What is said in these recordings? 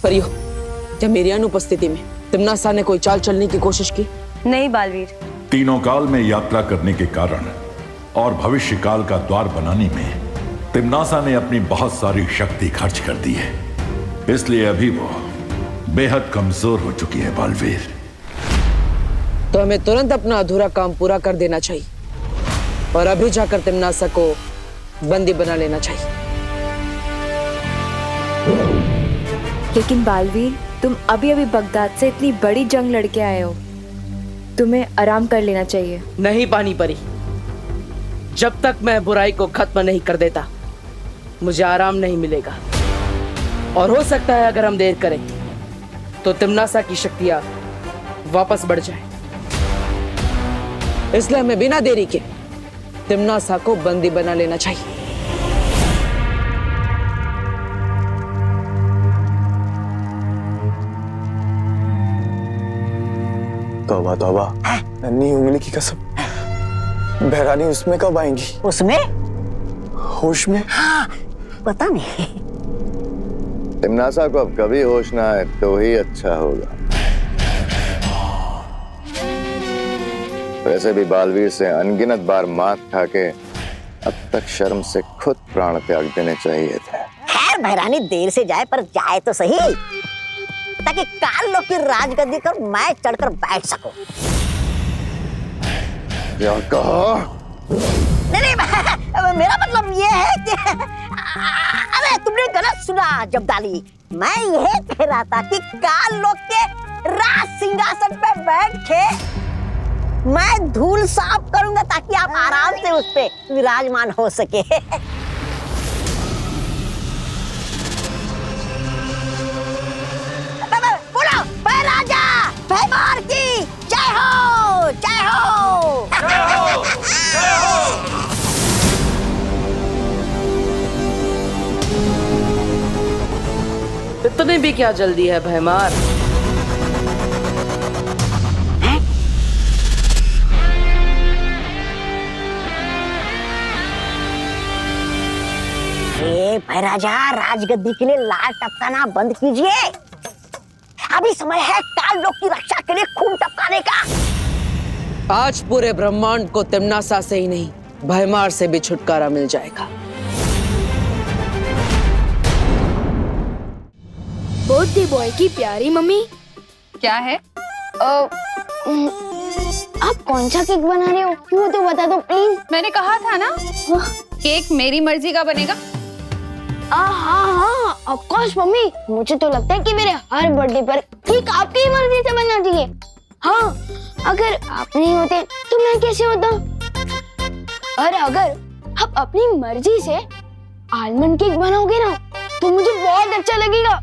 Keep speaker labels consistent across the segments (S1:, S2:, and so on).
S1: पर यो, क्या मेरी अनुपस्थिति में तिम्नासा ने कोई चाल चलने की कोशिश की?
S2: नहीं बालवीर।
S3: तीनों काल में यात्रा करने के कारण और भविष्य काल का द्वार बनाने में तिम्नासा ने अपनी बहुत सारी शक्ति खर्च कर दी है, इसलिए अभी वो बेहद कमजोर हो चुकी है बालवीर।
S1: तो हमें तुरंत अपना अधूरा काम पूरा कर देना चाहिए और अभी जाकर तिम्नासा को बंदी बना लेना चाहिए।
S2: लेकिन बालवीर, तुम अभी अभी बगदाद से इतनी बड़ी जंग लड़के आए हो, तुम्हें आराम कर लेना चाहिए।
S1: नहीं पानी परी, जब तक मैं बुराई को खत्म नहीं कर देता मुझे आराम नहीं मिलेगा। और हो सकता है अगर हम देर करें तो तिम्नासा की शक्तियां वापस बढ़ जाए, इसलिए हमें बिना देरी के तिम्नासा को बंदी बना लेना चाहिए।
S4: तौबा तौबा, नन्ही उंगली की कसम, बहरानी उसमें कब आएंगी?
S5: उसमें?
S4: होश में?
S5: हाँ, पता नहीं।
S6: तिम्नासा को अब कभी होश ना आए तो ही अच्छा होगा। वैसे भी बालवीर से अनगिनत बार मात खा के अब तक शर्म से खुद प्राण त्याग देने चाहिए थे।
S5: खैर बहरानी देर से जाए पर जाए तो सही, ताकि काल लोग की राजगद्दी पर मैं चढ़कर बैठ सकूं।
S6: क्या कहा?
S5: नहीं, मेरा मतलब ये है कि अरे तुमने गलत सुना जब्दाली। मैं यह कह रहा था कि काल लोग के राज सिंहासन पे बैठ के मैं धूल साफ करूंगा ताकि आप आराम से उस पे विराजमान हो सके। बोलो, मैं राजा भैमार की जय हो, जय हो, जय हो, जय हो।
S1: इतनी भी क्या जल्दी है भैमार?
S5: भैराजा, राजगद्दी के लिए लाल टपकाना बंद कीजिए। अभी समय है काल लोग की रक्षा के लिए खून टपकाने का।
S1: आज पूरे ब्रह्मांड को तिम्नासा से ही नहीं भैमार से भी छुटकारा मिल जाएगा।
S7: बर्थडे बॉय की प्यारी मम्मी।
S8: क्या है?
S7: आप कौन सा केक बना रहे हो? वो तो बता दो प्लीज।
S8: मैंने कहा था ना, केक मेरी मर्जी का बनेगा।
S7: हाँ, ऑफ कोर्स मम्मी। मुझे तो लगता है कि मेरे हर बर्थडे पर केक आपकी ही मर्जी से बनना चाहिए। हाँ, अगर आप नहीं होते तो मैं कैसे होता? और अगर आप अपनी मर्जी से आलमंड केक बनाओगे ना तो मुझे बहुत अच्छा लगेगा।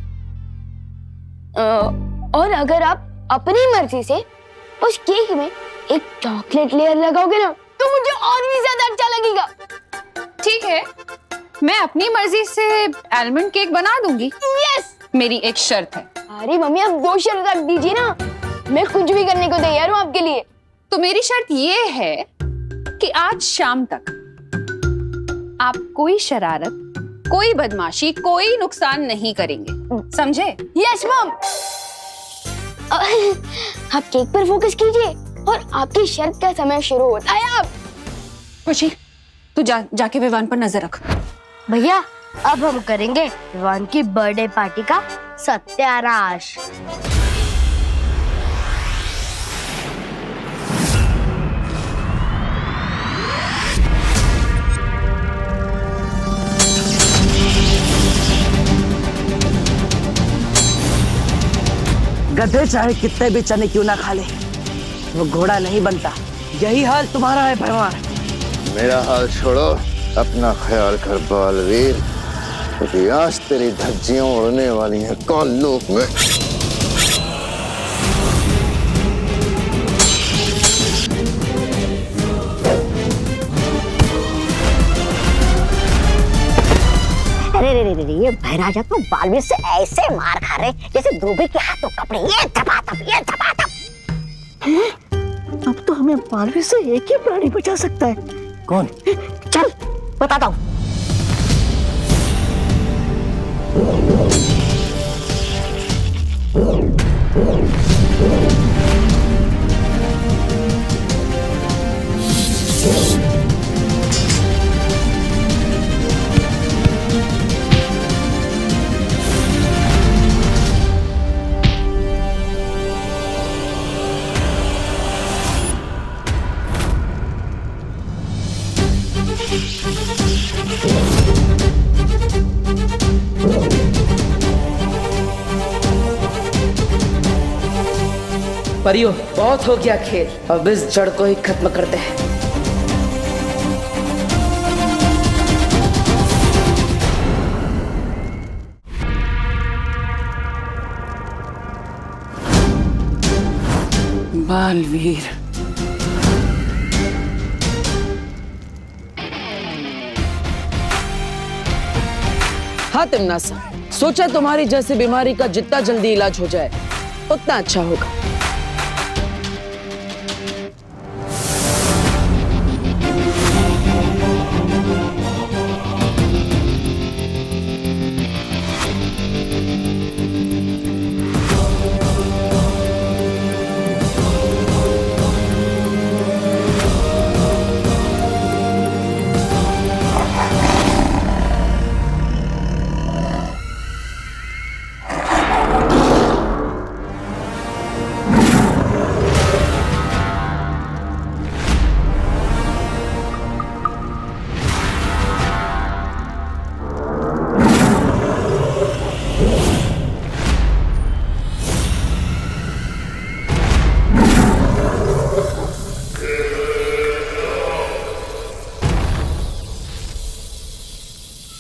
S7: और अगर आप अपनी मर्जी से उस केक में एक चॉकलेट लेयर लगाओगे ना तो मुझे और भी ज्यादा अच्छा लगेगा।
S8: ठीक है, मैं अपनी मर्जी से आलमंड केक बना दूंगी।
S7: यस।
S8: मेरी एक शर्त है।
S7: अरे मम्मी, आप 2 शर्त रख दीजिए ना, मैं कुछ भी करने को तैयार हूँ आपके लिए।
S8: तो मेरी शर्त ये है कि आज शाम तक आप कोई शरारत, कोई बदमाशी, कोई नुकसान नहीं करेंगे, समझे?
S7: Yes mom. आप केक पर फोकस कीजिए और आपकी शर्त का समय शुरू होता है अब।
S8: खुशी, तू जाके विवान पर नजर रख।
S9: भैया, अब हम करेंगे विवान की बर्थडे पार्टी का सत्यानाश।
S1: गधे चाहे कितने भी चने क्यों ना खा ले, वो घोड़ा नहीं बनता। यही हाल तुम्हारा है भैमार।
S6: मेरा हाल छोड़ो, अपना ख्याल कर बालवीर, क्योंकि आज तेरी धज्जियां उड़ने वाली हैं काल लोक में।
S5: अरे रे रे रे, ये भैराजा तो बालवीर से ऐसे मार खा रहे जैसे धोबी के हाथों कपड़े। ये धपाधप, ये धपाधप। अब तो हमें बालवीर से एक ही प्राणी बचा सकता है। कौन? चल बताता हूँ।
S1: परियो, बहुत हो गया खेल, अब इस जड़ को ही खत्म करते हैं। बालवीर,
S10: हाँ तिमनासा, सोचा तुम्हारी जैसी बीमारी का जितना जल्दी इलाज हो जाए उतना अच्छा होगा।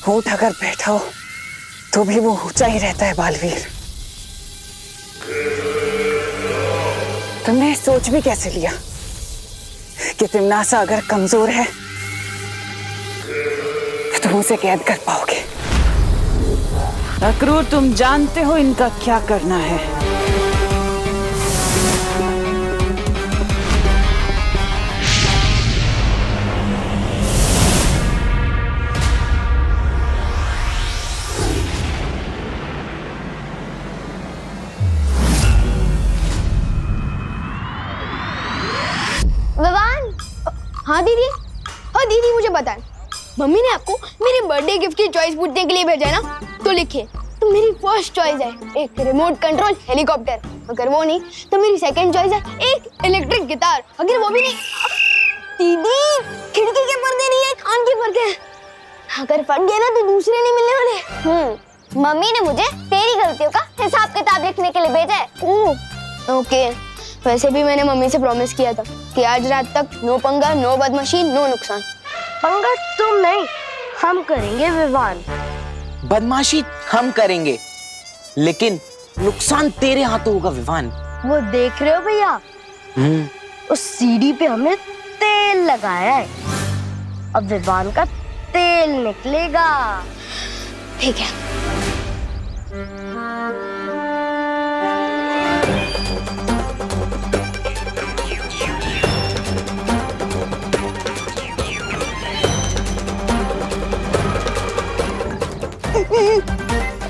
S11: ऊंट अगर बैठा हो तो भी वो ऊंचा ही रहता है बालवीर। तुमने सोच भी कैसे लिया कि तिमनासा अगर कमजोर है तो तुम उसे कैद कर पाओगे?
S10: अक्रूर, तुम जानते हो इनका क्या करना है।
S7: विवान, हाँ दीदी, मुझे बताएं, मम्मी ने आपको मेरे बर्थडे गिफ्ट की चॉइस पूछने के लिए भेजा है ना? तो लिखिए, तो मेरी फर्स्ट चॉइस है एक रिमोट कंट्रोल हेलीकॉप्टर, अगर वो नहीं तो मेरी सेकंड चॉइस है एक इलेक्ट्रिक गिटार, अगर वो भी नहीं। दीदी, खिड़की के पर्दे नहीं है, कान के पर्दे हैं, अगर फट गए ना तो दूसरे नहीं मिलने वाले। मम्मी ने मुझे तेरी गलतियों का हिसाब किताब लिखने के लिए भेजा है। ओके, वैसे भी मैंने मम्मी से प्रॉमिस किया था कि आज रात तक नो पंगा, नो बदमाशी, नो नुकसान।
S9: पंगा तुम नहीं, हम करेंगे विवान।
S12: बदमाशी हम करेंगे, लेकिन नुकसान तेरे हाथों होगा विवान।
S9: वो देख रहे हो भैया, उस सीढ़ी पे हमने तेल लगाया है, अब विवान का तेल निकलेगा।
S7: ठीक है।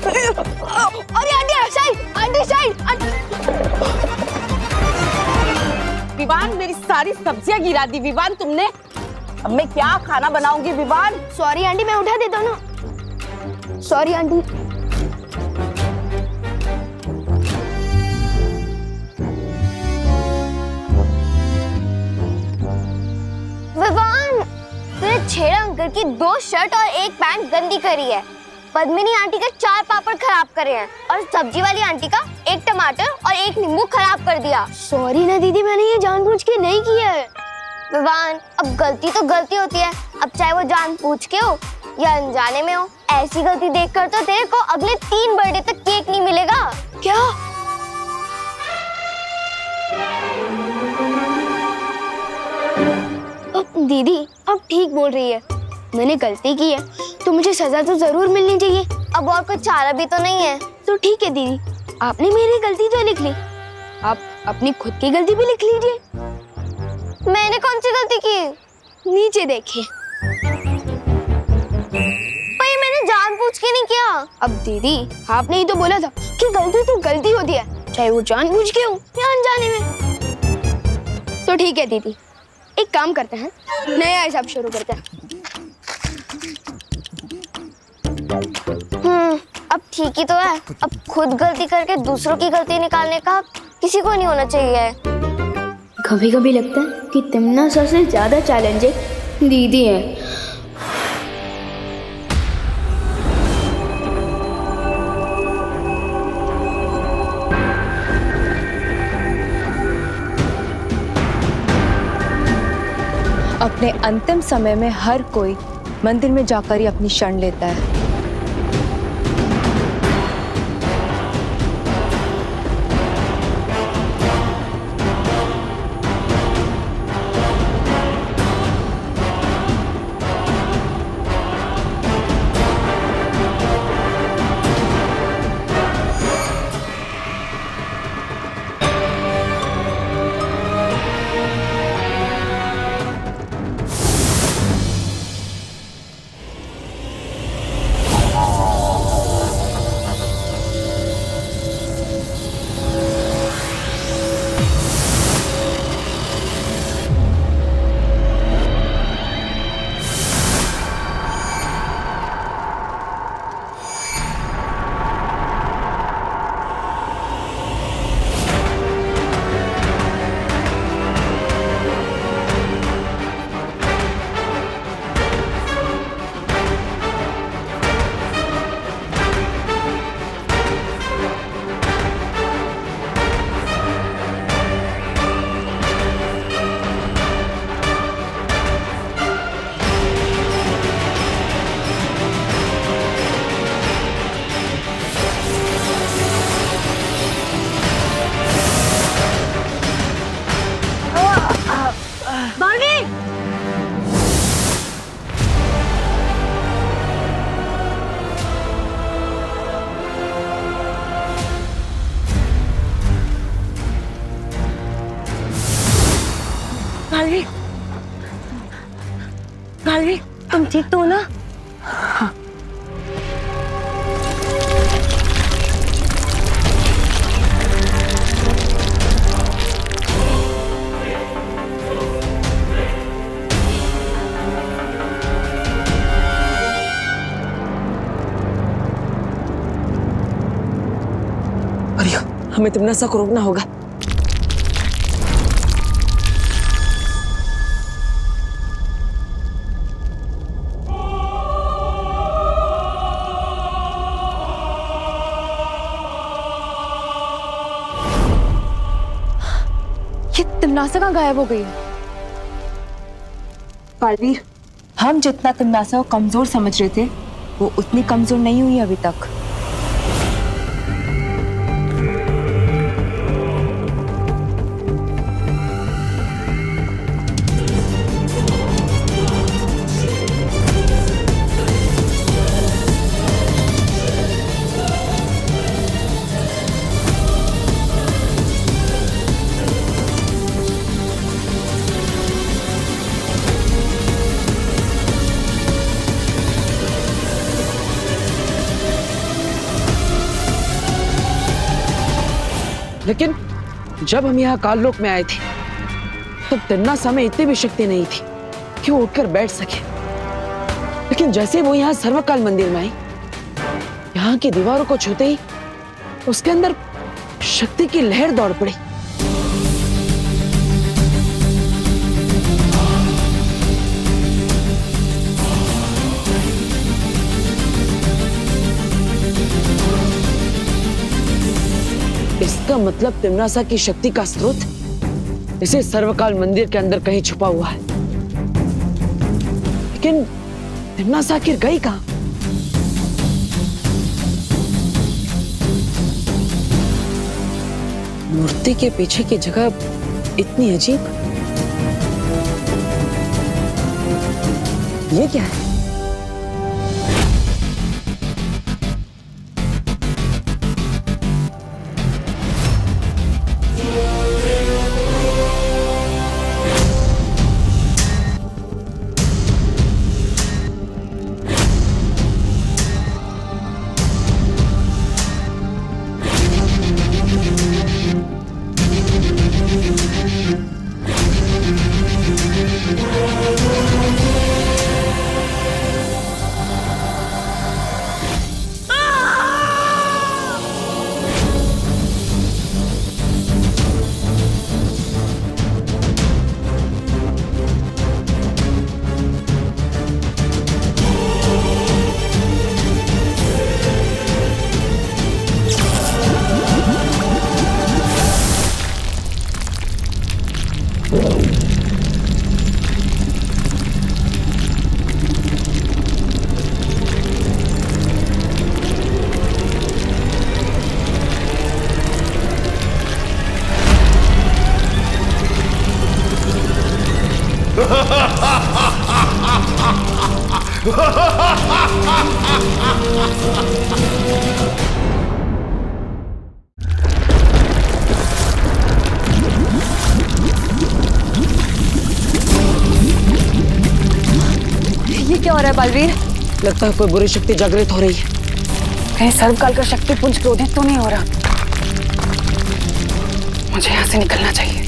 S7: अरे आंटी साइड।
S10: विवान, मेरी सारी सब्जियां गिरा दी विवान तुमने। अब मैं क्या खाना बनाऊंगी विवान?
S7: सॉरी आंटी, मैं उठा देता हूँ ना। Sorry aunty. विवान, तेरे छेड़ा अंकल की 2 शर्ट और 1 पैंट गंदी करी है, पद्मिनी आंटी के 4 पापड़ खराब करे हैं, और सब्जी वाली आंटी का 1 टमाटर और 1 नींबू खराब कर दिया। सॉरी ना दीदी, मैंने ये जानबूझ के नहीं किया है। विवान, अब गलती तो गलती होती है, अब चाहे वो जानबूझ के हो या अनजाने में हो, ऐसी गलती देखकर तो तेरे को अगले 3 बर्थडे तक केक नहीं मिलेगा। क्या? दीदी, अब ठीक बोल रही है, मैंने गलती की है तो मुझे सजा तो जरूर मिलनी चाहिए, अब और कोई चारा भी तो नहीं है। तो ठीक है दीदी, आपने मेरी गलती तो लिख ली, आप अपनी खुद की गलती भी लिख लीजिए। मैंने कौन सी गलती की? नीचे देखिए। भाई मैंने जानबूझ जानबूझ के नहीं किया। अब दीदी आपने ही तो बोला था कि गलती तो गलती होती है, चाहे वो जानबूझ के हो या अनजाने में। तो ठीक है दीदी, एक काम करते हैं, नया हिसाब शुरू करते हैं। अब ठीक ही तो है। अब खुद गलती करके दूसरों की गलती निकालने का किसी को नहीं होना चाहिए। कभी कभी लगता है कि तिमना सबसे ज्यादा चैलेंजिंग दीदी है।
S2: अपने अंतिम समय में हर कोई मंदिर में जाकर ही अपनी शरण लेता है।
S9: गालवी, तुम ठीक तो हो ना?
S11: हाँ।
S10: अरे हमें तिमनासा को रोकना होगा।
S2: तिमनासा कहाँ गायब हो गई है? बालवीर, हम जितना तिमनासा को कमजोर समझ रहे थे वो उतनी कमजोर नहीं हुई अभी तक।
S10: लेकिन जब हम यहाँ काललोक में आए थे तो तिमनासा में इतनी भी शक्ति नहीं थी कि वो उठकर बैठ सके। लेकिन जैसे वो यहाँ सर्वकाल मंदिर में आई, यहाँ की दीवारों को छूते ही उसके अंदर शक्ति की लहर दौड़ पड़ी। इसका मतलब तिमनासा की शक्ति का स्रोत इसे सर्वकाल मंदिर के अंदर कहीं छुपा हुआ है। लेकिन तिमनासा आखिर गई कहां? मूर्ति के पीछे की जगह इतनी अजीब, ये क्या है?
S2: है बालवीर?
S10: लगता है कोई बुरी शक्ति जागृत हो रही है।
S11: कहीं सर्वकाल का शक्ति पुंज क्रोधित तो नहीं हो रहा? मुझे यहाँ से निकलना चाहिए।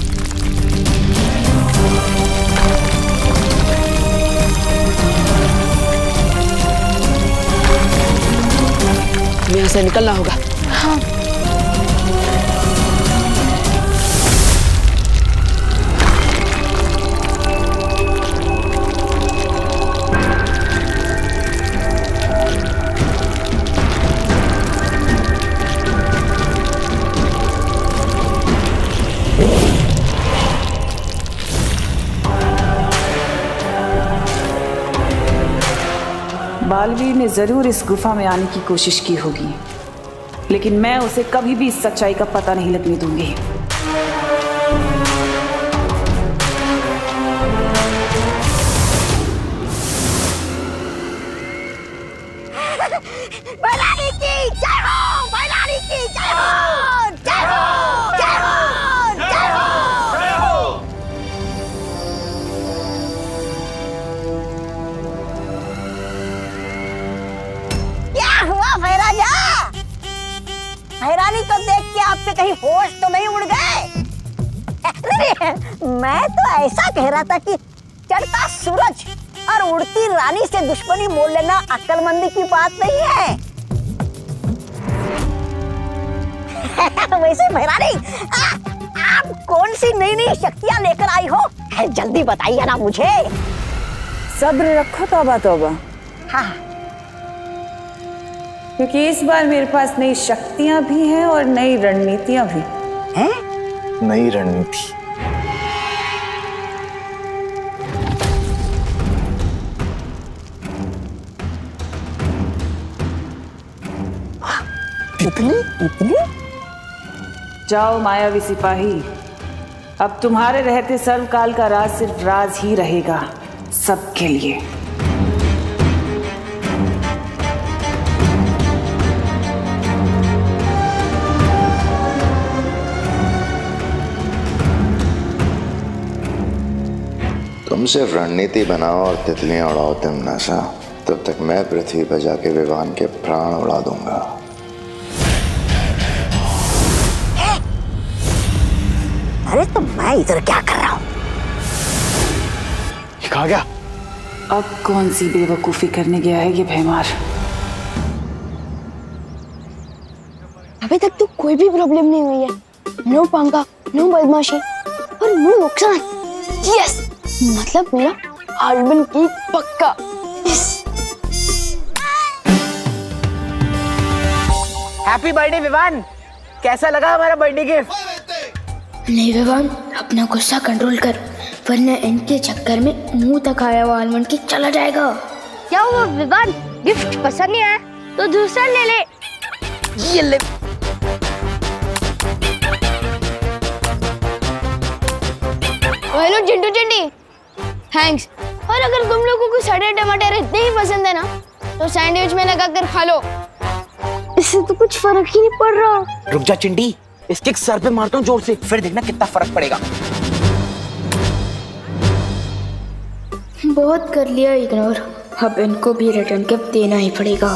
S10: हमें यहाँ से निकलना होगा।
S11: हाँ।
S13: बालवीर ने जरूर इस गुफा में आने की कोशिश की होगी, लेकिन मैं उसे कभी भी इस सच्चाई का पता नहीं लगने दूंगी।
S5: बैलानी की जय हो, बैलानी की जय हो, जय हो, जय हो, जय हो, जय हो। क्या हुआ भैराजा? भैरानी को देख के आपके कहीं होश तो नहीं उड़ गए? अरे, मैं तो ऐसा कह रहा था कि चढ़ता सूरज और उड़ती रानी से दुश्मनी मोल लेना अक्लमंदी की बात नहीं है। वैसे भैरानी, आप कौन सी नई नई शक्तियां लेकर आई हो? जल्दी बताइए ना मुझे।
S13: सब्र रखो तौबा तौबा।
S5: हाँ।
S13: क्योंकि इस बार मेरे पास नई शक्तियां भी हैं और नई रणनीतियां भी
S5: हैं।
S4: नई रणनीति?
S5: इतनी?
S13: जाओ मायावी सिपाही, अब तुम्हारे रहते सर्वकाल का राज सिर्फ राज ही रहेगा, सबके लिए।
S6: तुम सिर्फ रणनीति बनाओ और तितलियां उड़ाओ तिमनासा, तब तक मैं पृथ्वी पर जाके विवान के प्राण उड़ा दूंगा।
S5: अरे तो मैं इधर क्या कर रहा हूँ?
S4: कहा गया?
S13: अब कौन सी बेवकूफी करने गया है ये भैमार?
S7: अभी तक तो कोई भी प्रॉब्लम नहीं हुई है। नो पंगा, नो बदमाशी और नो नुकसान। यस, मतलब मेरा हार्डबन की पक्का।
S12: Happy birthday Vivaan. कैसा लगा हमारा बर्थडे गिफ्ट?
S7: नहीं विवान, अपना गुस्सा कंट्रोल कर, वरना इनके चक्कर में मुंह तक आया हुआ आलमंड केक चला जाएगा। क्या हुआ विवान, गिफ्ट पसंद नहीं आया तो दूसरा ले ले।
S12: ये ले।
S7: Hello Chintu Chinti, thanks. और अगर तुम लोगों को सड़े टमाटर इतने ही पसंद है ना, तो सैंडविच में लगाकर खा लो, इससे तो कुछ फर्क ही नहीं पड़ रहा।
S12: रुक जा चिंटी, इसके सर पे मारता हूँ जोर से, फिर देखना कितना फर्क पड़ेगा।
S7: बहुत कर लिया इग्नोर, अब इनको भी रिटर्न गिफ्ट देना ही पड़ेगा।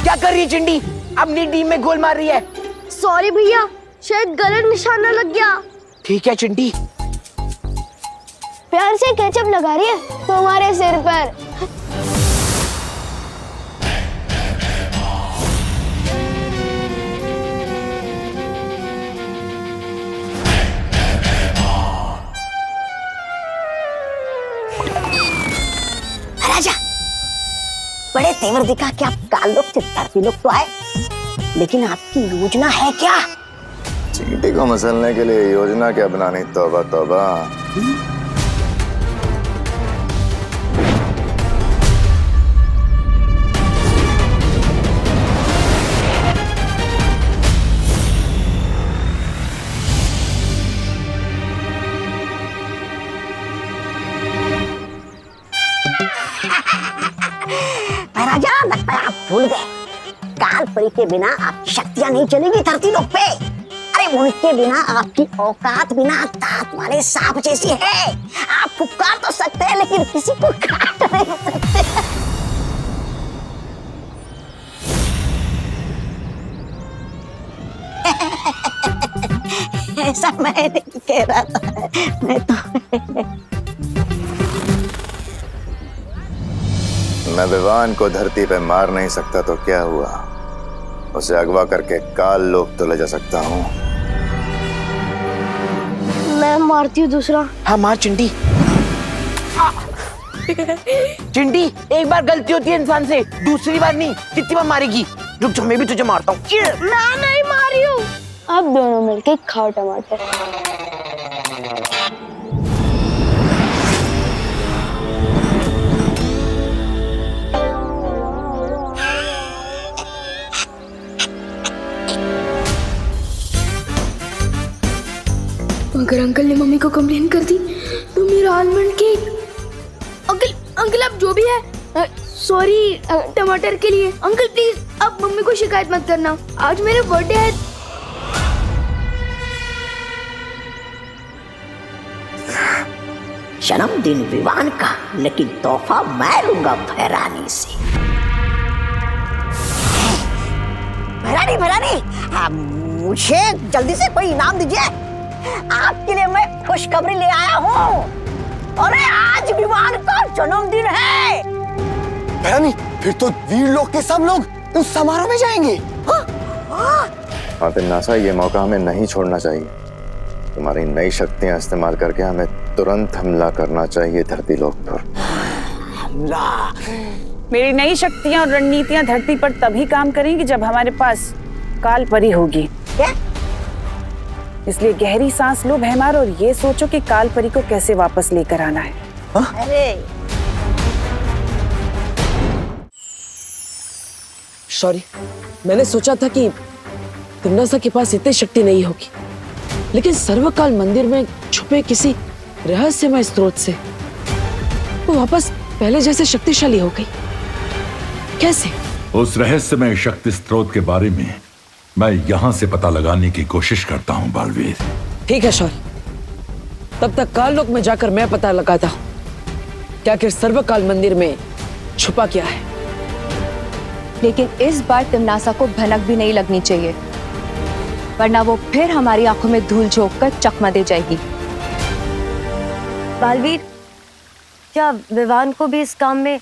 S12: क्या कर रही है चिंटी? अपनी टीम में गोल मार रही है।
S7: सॉरी भैया, शायद गलत निशाना लग गया।
S12: ठीक है चिंटी।
S7: प्यार से केचप लगा रही है तुम्हारे सिर पर।
S5: राजा, बड़े तेवर दिखा कि आप काल लोग चित्तरपी लोग तो आए, लेकिन आपकी योजना है क्या?
S6: चींटी को मसलने के लिए योजना क्या बनानी? तौबा तौबा।
S5: राजा, लगता है आप भूल गए, काल परी के बिना आपकी शक्तियां नहीं चलेगी धरती लोक पे। अरे अरे उनके बिना आपकी औकात बिना दांत वाले सांप जैसी है। आप फुफकार तो सकते हैं लेकिन किसी को काट नहीं सकते। ऐसा मैं नहीं कह रहा था, मैं तो
S6: मैं विवान को धरती पे मार नहीं सकता तो क्या हुआ, उसे अगवा करके काल लोक तो ले जा सकता हूँ।
S9: मैं मारती हूँ दूसरा।
S12: हाँ मार चिंटी। चिंटी, एक बार गलती होती है इंसान से, दूसरी बार नहीं। कितनी बार मारेगी? रुक जा, मैं भी तुझे मारता हूँ।
S9: मैं नहीं मारी हूँ। अब दोनों मिलके खाओ टमाटर।
S7: अगर अंकल ने मम्मी को कंप्लेन कर दी तो मेरा आलमंड केक। अंकल अंकल आप जो भी है, सॉरी टमाटर के लिए। अंकल प्लीज अब मम्मी को शिकायत मत करना, आज मेरा बर्थडे है।
S5: जन्मदिन विवान का, लेकिन तोहफा मैं लूंगा भैरानी से। भैरानी भैरानी, मुझे जल्दी से कोई इनाम दीजिए। आपके लिए मैं खुशखबरी ले आया हूँ। अरे आज विवान का जन्मदिन है।
S4: भैरानी, फिर तो वीर लोग के सब लोग उस समारोह में जाएंगे।
S6: हाँ तिम्नासा, ये मौका हमें नहीं छोड़ना चाहिए। तुम्हारी नई शक्तियां इस्तेमाल करके हमें तुरंत हमला करना चाहिए धरती लोक पर।
S13: मेरी नई शक्तियां और रणनीतियां धरती पर तभी काम करेंगी जब हमारे पास काल परी होगी।
S5: क्या?
S13: इसलिए गहरी सांस लो भैमार और ये सोचो कि काल परी को कैसे वापस लेकर आना है।
S5: अरे
S10: सॉरी, मैंने सोचा था कि तिम्नासा के पास इतनी शक्ति नहीं होगी, लेकिन सर्वकाल मंदिर में छुपे किसी रहस्यमय स्रोत से वो वापस पहले जैसे शक्तिशाली हो गई। कैसे?
S3: उस रहस्यमय शक्ति स्रोत के बारे में मैं यहां से पता लगाने की कोशिश करता हूं बालवीर।
S10: ठीक है शौर्य, तब तक काल लोक में जाकर मैं पता लगाता हूं कि आखिर सर्वकाल मंदिर में छुपा क्या है।
S2: लेकिन इस बार तिम्नासा को भनक भी नहीं लगनी चाहिए, वरना वो फिर हमारी आंखों में धूल झोंक कर चकमा दे जाएगी।
S9: बालवीर, क्या विवान को भी इस काम में?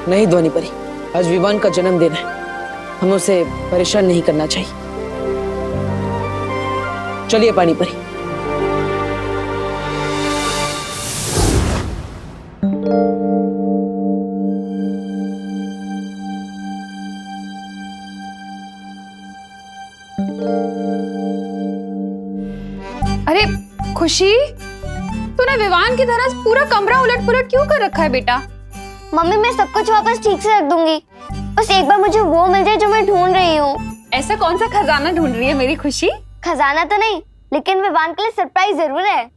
S10: नहीं ध्वनि परी, आज विवान का जन्मदिन है, हमें उसे परेशान नहीं करना चाहिए। चलिए पानी परी।
S8: अरे खुशी, तूने विवान की तरह पूरा कमरा उलट पुलट क्यों कर रखा है बेटा?
S9: मम्मी, मैं सब कुछ वापस ठीक से रख दूंगी, बस एक बार मुझे वो मिल जाए जो मैं ढूंढ रही हूँ।
S8: ऐसा कौन सा खजाना ढूंढ रही है मेरी खुशी?
S9: खजाना तो नहीं, लेकिन विवान के लिए सरप्राइज जरूर है।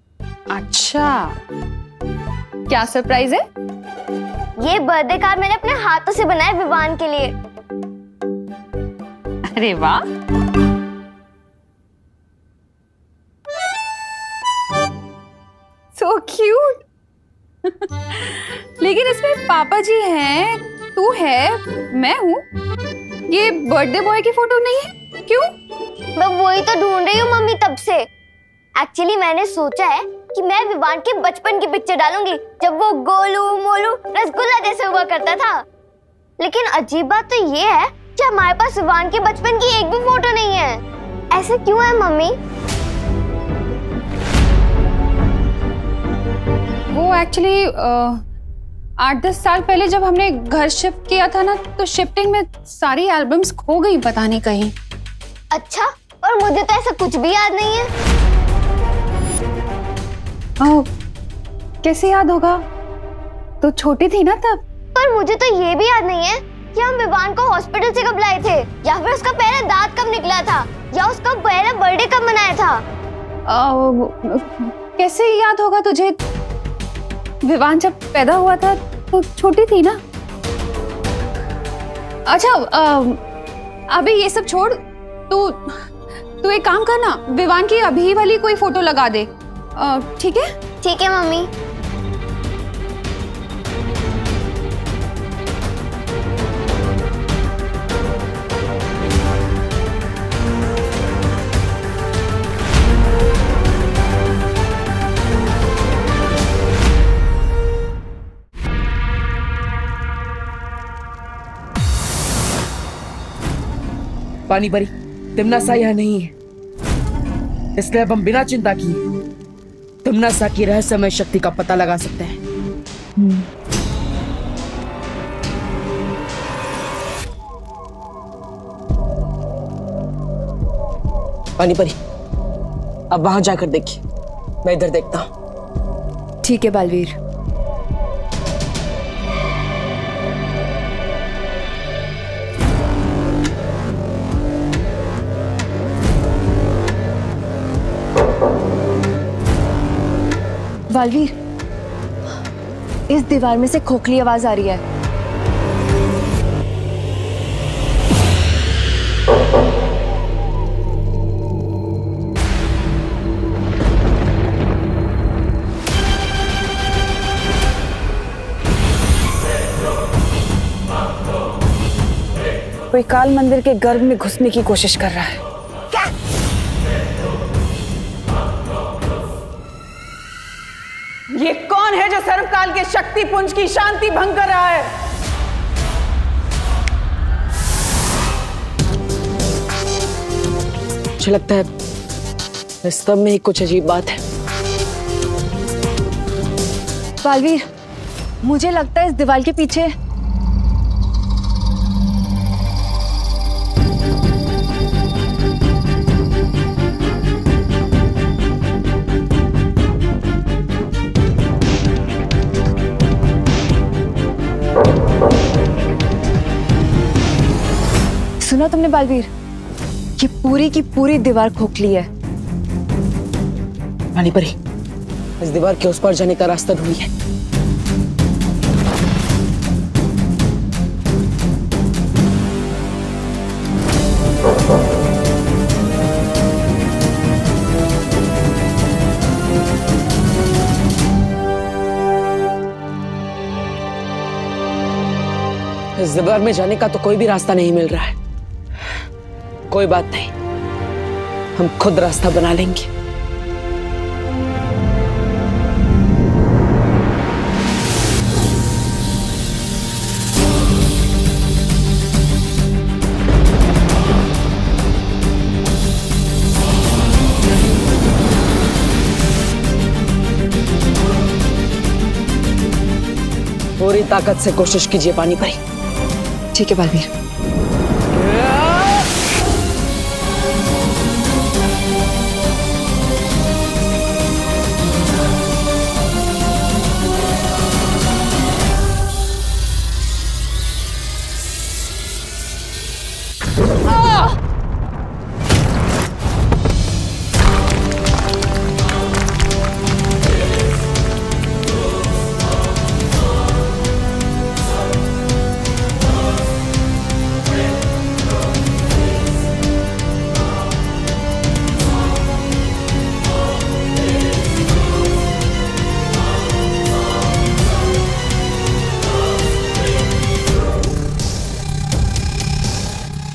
S8: अच्छा, क्या सरप्राइज है?
S9: ये बर्थडे कार्ड मैंने अपने हाथों से बनाया विवान के लिए।
S8: अरे वाह, सो क्यूट। लेकिन इसमें पापा जी हैं, तू है, मैं हूँ। ये बर्थडे बॉय की फोटो नहीं है, क्यों?
S9: मैं वही तो ढूंढ रही हूँ मम्मी तब से। एक्चुअली मैंने सोचा है कि मैं विवान के बचपन की पिक्चर डालूंगी, जब वो गोलू मोलू रसगुल्ला जैसे हुआ करता था। लेकिन अजीब बात तो ये है कि हमारे पास विवान के बचपन की एक भी फोटो नहीं है। ऐसा क्यों है मम्मी?
S8: वो एक्चुअली 8-10 साल पहले जब हमने घर शिफ्ट किया था ना, तो शिफ्टिंग में सारी एल्बम्स खो गई पता नहीं कहीं।
S9: अच्छा, और मुझे तो ऐसा कुछ भी याद नहीं है।
S8: कैसे याद होगा? तो छोटी थी ना तब।
S9: पर मुझे तो ये भी याद नहीं है कि हम विवान को हॉस्पिटल से कब लाए थे, या फिर उसका पहला दांत कब निकला था, या उसका पहला बर्थडे कब मनाया था।
S8: कैसे याद होगा तुझे? विवान जब पैदा हुआ था तो छोटी थी ना। अच्छा, अबे ये सब छोड़, तू एक काम करना, विवान की अभी वाली कोई फोटो लगा दे, ठीक है?
S9: ठीक है मम्मी।
S1: पानी परी, तिमनासा यहाँ नहीं है, इसलिए अब हम बिना चिंता किए तिमनासा की रहस्यमय शक्ति का पता लगा सकते हैं। पानी परी, अब वहां जाकर देखिए, मैं इधर देखता हूं।
S2: ठीक है बालवीर। बालवीर, इस दीवार में से खोखली आवाज आ रही है।
S13: कोई काल मंदिर के गर्भ में घुसने की कोशिश कर रहा है। ये कौन है जो सर्वकाल के शक्ति पुंज की शांति भंग कर रहा है?
S1: मुझे लगता है इस सब में ही कुछ अजीब बात है।
S2: बालवीर, मुझे लगता है इस दीवार के पीछे सुना तुमने बालवीर? ये पूरी की पूरी दीवार खोखली है।
S1: पानी परी, इस दीवार के उस पार जाने का रास्ता ढूंढिए। इस दीवार में जाने का तो कोई भी रास्ता नहीं मिल रहा है। कोई बात नहीं, हम खुद रास्ता बना लेंगे। पूरी ताकत से कोशिश कीजिए पानी परी।
S2: ठीक है बालवीर।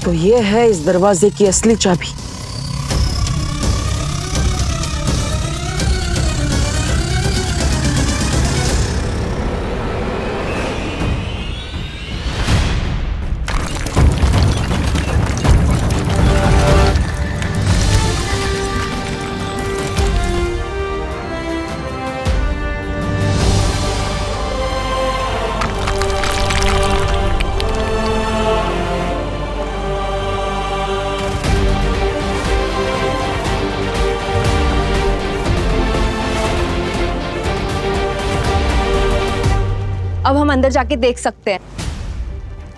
S1: तो ये है इस दरवाजे की असली चाबी।
S2: अब हम अंदर जाके देख सकते हैं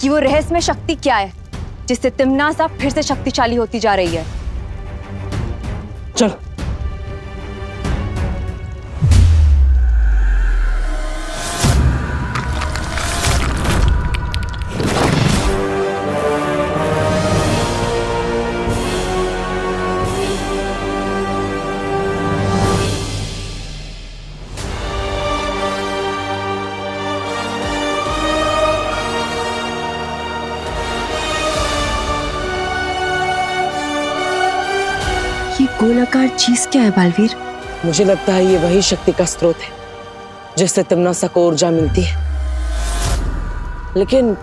S2: कि वो रहस्यमय शक्ति क्या है जिससे तिमनासा फिर से शक्तिशाली होती जा रही है।
S1: चलो।
S2: गोलाकार चीज क्या है बालवीर?
S10: मुझे लगता है ये वही शक्ति का स्रोत है जिससे तिमनासा को ऊर्जा मिलती है। लेकिन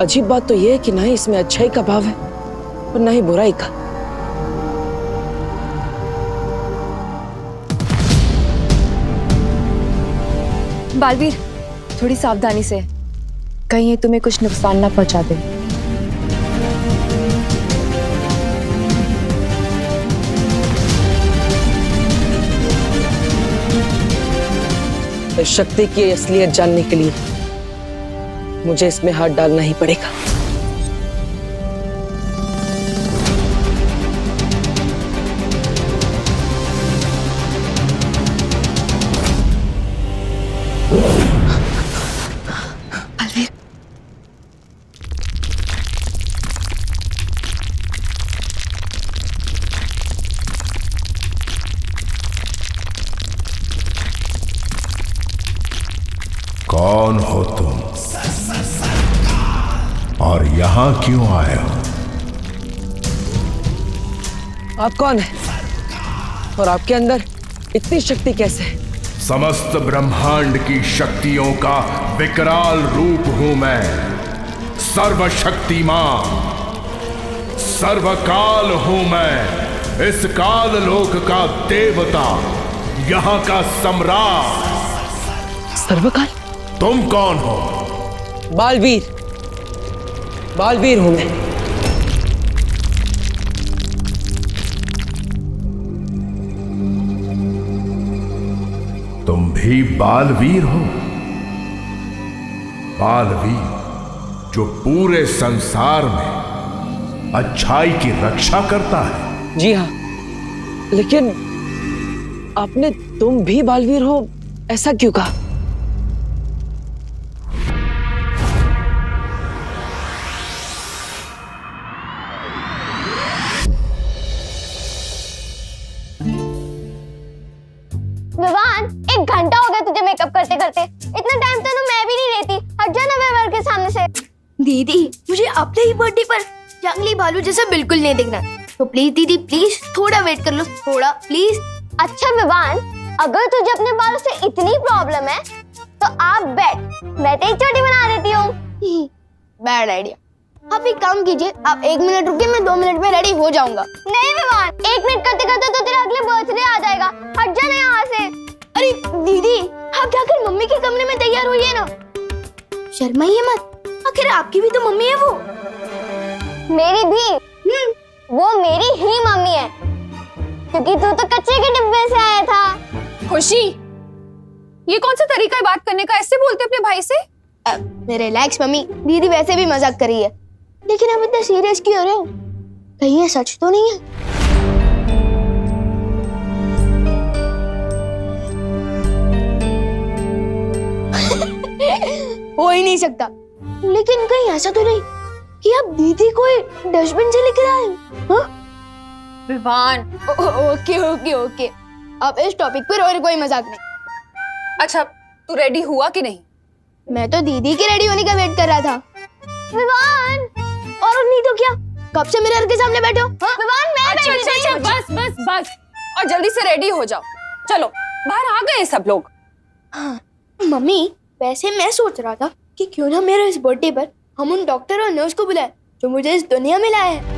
S10: अजीब बात तो यह है कि ना ही इसमें अच्छाई का भाव है और ना ही बुराई का।
S2: बालवीर, थोड़ी सावधानी से, कहीं ये तुम्हें कुछ नुकसान ना पहुंचा दे।
S10: इस शक्ति की असलियत जानने के लिए मुझे इसमें हाथ डालना ही पड़ेगा।
S2: बालवीर,
S3: कौन हो तुम और यहां क्यों आए हो?
S10: आप कौन है और आपके अंदर इतनी शक्ति कैसे है?
S3: समस्त ब्रह्मांड की शक्तियों का विकराल रूप हूं मैं। सर्वशक्तिमान, सर्वकाल हूं मैं। इस काल लोक का देवता, यहां का सम्राट।
S10: सर्वकाल?
S3: तुम कौन हो?
S10: बालवीर, बालवीर हूं मैं।
S3: तुम भी बालवीर हो? बालवीर जो पूरे संसार में अच्छाई की रक्षा करता है।
S10: जी हाँ, लेकिन आपने तुम भी बालवीर हो ऐसा क्यों कहा?
S9: विवान, 1 घंटा हो गया तुझे मेकअप करते करते। इतना टाइम तो मैं भी नहीं लेती। हट जा ना विवान के सामने से।
S7: दीदी, मुझे अपने ही बर्थडे पर जंगली भालू जैसा बिल्कुल नहीं दिखना, तो प्लीज दीदी, प्लीज थोड़ा वेट कर लो, थोड़ा प्लीज।
S9: अच्छा विवान, अगर तुझे अपने बालों से इतनी प्रॉब्लम है तो आप बैठ, मैं तेरी चोटी बना देती हूँ।
S7: Bad idea. आप एक काम कीजिए, आप 1 मिनट रुकिए, मैं 2 मिनट में रेडी हो जाऊंगा।
S9: नहीं विवान, 1 मिनट करते करते तो तेरा अगले बर्थडे आ जाएगा। हट जा ना यहाँ से।
S7: अरे दीदी, आप जाकर मम्मी के कमरे में तैयार होइए ना, शर्माइए मत, आखिर आपकी भी तो मम्मी है वो।
S9: मेरी भी? वो मेरी ही मम्मी है, क्योंकि तू तो कच्चे के डिब्बे से आया था।
S8: खुशी, ये कौन सा तरीका है बात करने का? ऐसे बोलते अपने भाई से?
S7: रिलैक्स मम्मी, दीदी वैसे भी मजाक कर रही है, लेकिन आप इतना सीरियस क्यों हो रहे हो? कहीं ये सच तो नहीं है? हो ही नहीं सकता। लेकिन कहीं ऐसा तो नहीं कि आप दीदी को डस्टबिन से लेकर आए हो? हाँ?
S8: विवान,
S7: ओके ओके ओके, अब इस टॉपिक पर और कोई मजाक नहीं।
S8: अच्छा, तू रेडी हुआ कि नहीं?
S7: मैं तो दीदी के रेडी होने का वेट कर रहा था।
S9: विवान,
S7: और नहीं तो क्या, कब से मिरर के सामने बैठे हो? हाँ?
S9: विवान मैं
S8: अच्छा
S9: ready
S8: अच्छा
S9: नहीं
S8: अच्छा,
S9: हूँ।
S8: बस बस बस, और जल्दी से रेडी हो जाओ। चलो, बाहर आ गए सब लोग।
S7: हाँ, मम्मी वैसे मैं सोच रहा था कि क्यों ना मेरे इस बर्थडे पर हम उन डॉक्टर और नर्स को बुलाएं जो मुझे इस दुनिया में लाए हैं।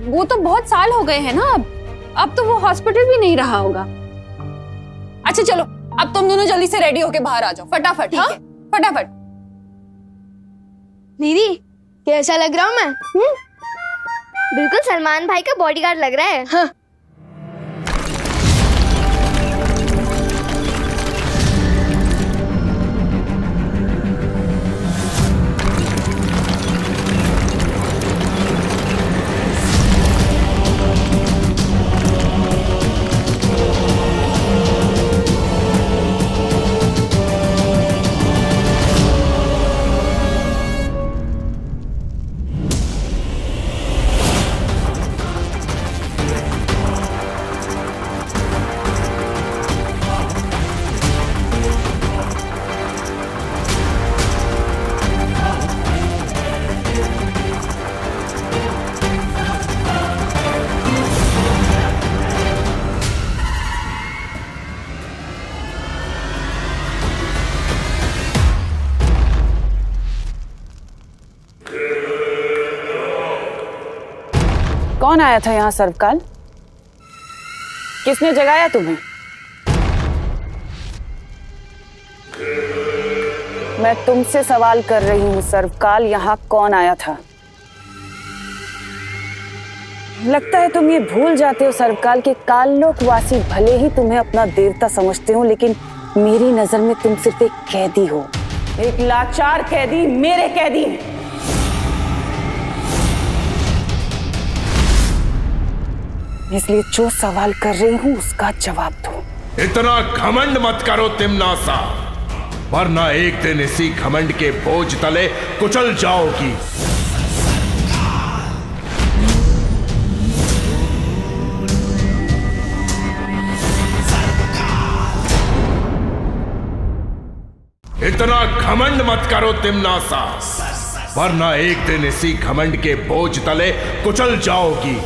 S8: वो तो बहुत साल हो गए हैं ना। अब तो वो हॉस्पिटल भी नहीं रहा होगा। अच्छा चलो, अब तुम दोनों जल्दी से रेडी होके बाहर आ जाओ, फटाफट। हाँ, फटाफट।
S7: दीदी, कैसा लग रहा हूँ मैं?
S9: बिल्कुल सलमान भाई का बॉडीगार्ड लग रहा है।
S7: हाँ।
S13: कौन आया था यहाँ सर्वकाल? किसने जगाया तुम्हें? मैं तुमसे सवाल कर रही हूँ सर्वकाल, यहाँ कौन आया था? लगता है तुम ये भूल जाते हो सर्वकाल के काललोकवासी भले ही तुम्हें अपना देवता समझते हो, लेकिन मेरी नजर में तुम सिर्फ एक कैदी हो, एक लाचार कैदी, मेरे कैदी। इसलिए जो सवाल कर रही हूं उसका जवाब दो।
S14: इतना घमंड मत करो तिम्नासा, वरना एक दिन इसी घमंड के बोझ तले कुचल जाओगी। इतना घमंड मत करो तिम्नासा, वरना एक दिन इसी घमंड के बोझ तले कुचल जाओगी।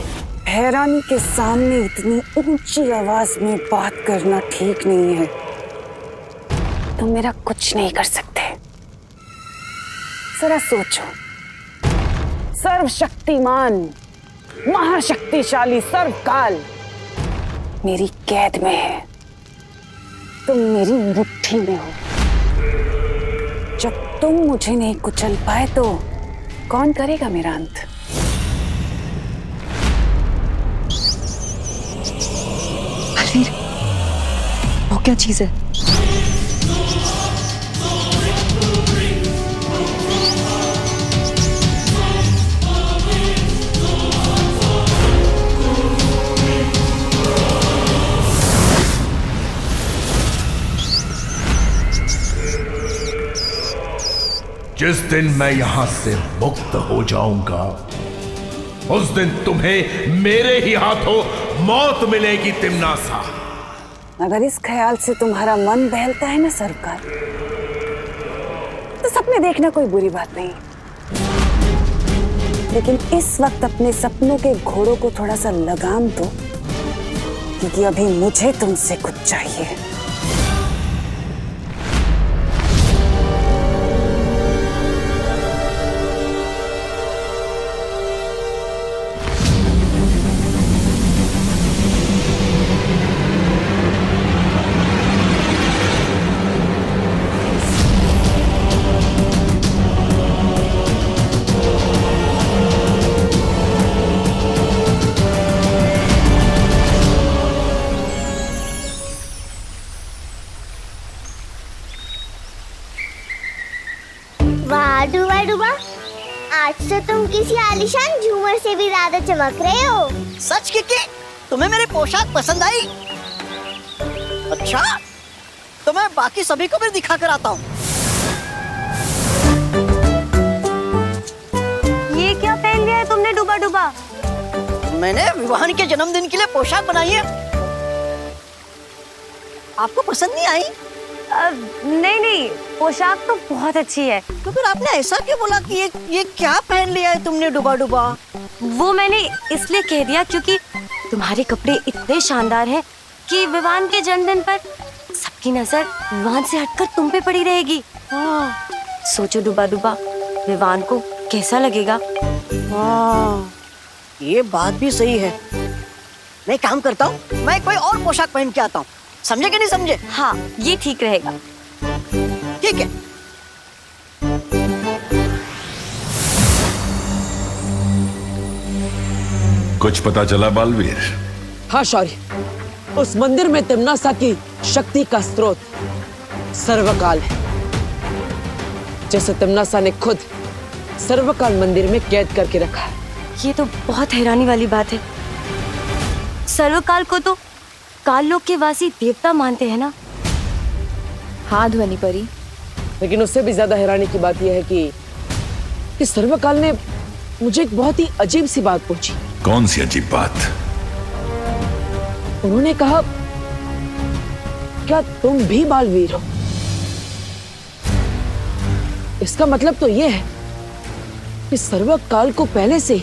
S13: हैरानी के सामने इतनी ऊंची आवाज में बात करना ठीक नहीं है। तुम मेरा कुछ नहीं कर सकते। जरा सोचो, सर्वशक्तिमान महाशक्तिशाली सर्वकाल मेरी कैद में है, तुम मेरी मुट्ठी में हो। जब तुम मुझे नहीं कुचल पाए तो कौन करेगा मेरा अंत?
S2: बलवीर, वो क्या चीज है?
S14: जिस दिन मैं यहां से मुक्त हो जाऊंगा, उस दिन तुम्हें मेरे ही हाथों मौत मिलेगी तिम्नासा।
S13: अगर इस ख्याल से तुम्हारा मन बहलता है ना सरकार, तो सपने देखना कोई बुरी बात नहीं, लेकिन इस वक्त अपने सपनों के घोड़ों को थोड़ा सा लगाम दो, क्योंकि अभी मुझे तुमसे कुछ चाहिए।
S9: वाह डूबा डूबा, आज तो तुम किसी आलीशान झूमर से भी ज्यादा चमक रहे हो।
S5: सच की तुम्हें मेरी पोशाक पसंद आई? अच्छा, तो मैं बाकी सभी को भी दिखा कर आता हूँ।
S9: ये क्या पहन लिया है तुमने डूबा डूबा?
S5: मैंने विवाहन के जन्मदिन के लिए पोशाक बनाई है। आपको पसंद नहीं आई?
S9: नहीं नहीं, पोशाक तो बहुत अच्छी है।
S5: तो फिर आपने ऐसा क्यों बोला कि ये क्या पहन लिया है तुमने डूबा डूबा?
S9: वो मैंने इसलिए कह दिया क्योंकि तुम्हारे कपड़े इतने शानदार हैं कि विवान के जन्मदिन पर सबकी नजर विवान से हटकर तुम पे पड़ी रहेगी। सोचो डूबा डूबा, विवान को कैसा लगेगा?
S5: ये बात भी सही है। मैं काम करता हूँ, मैं कोई और पोशाक पहन के आता हूँ। समझे कि नहीं समझे?
S9: हाँ, ये ठीक रहेगा।
S5: ठीक है।
S3: कुछ पता चला बालवीर?
S10: हाँ शौर्य, उस मंदिर में तिम्नासा की शक्ति का स्रोत सर्वकाल है, जैसे तिम्नासा ने खुद सर्वकाल मंदिर में कैद करके रखा है।
S9: ये तो बहुत हैरानी वाली बात है। सर्वकाल को तो काललोक के वासी देवता मानते हैं ना?
S2: हाँ ध्वनि परी,
S10: लेकिन उससे भी ज्यादा हैरानी की बात यह है कि सर्वकाल ने मुझे एक बहुत ही अजीब सी बात पूछी।
S3: कौन सी अजीब बात?
S10: उन्होंने कहा, क्या तुम भी बालवीर हो? इसका मतलब तो यह है कि सर्वकाल को पहले से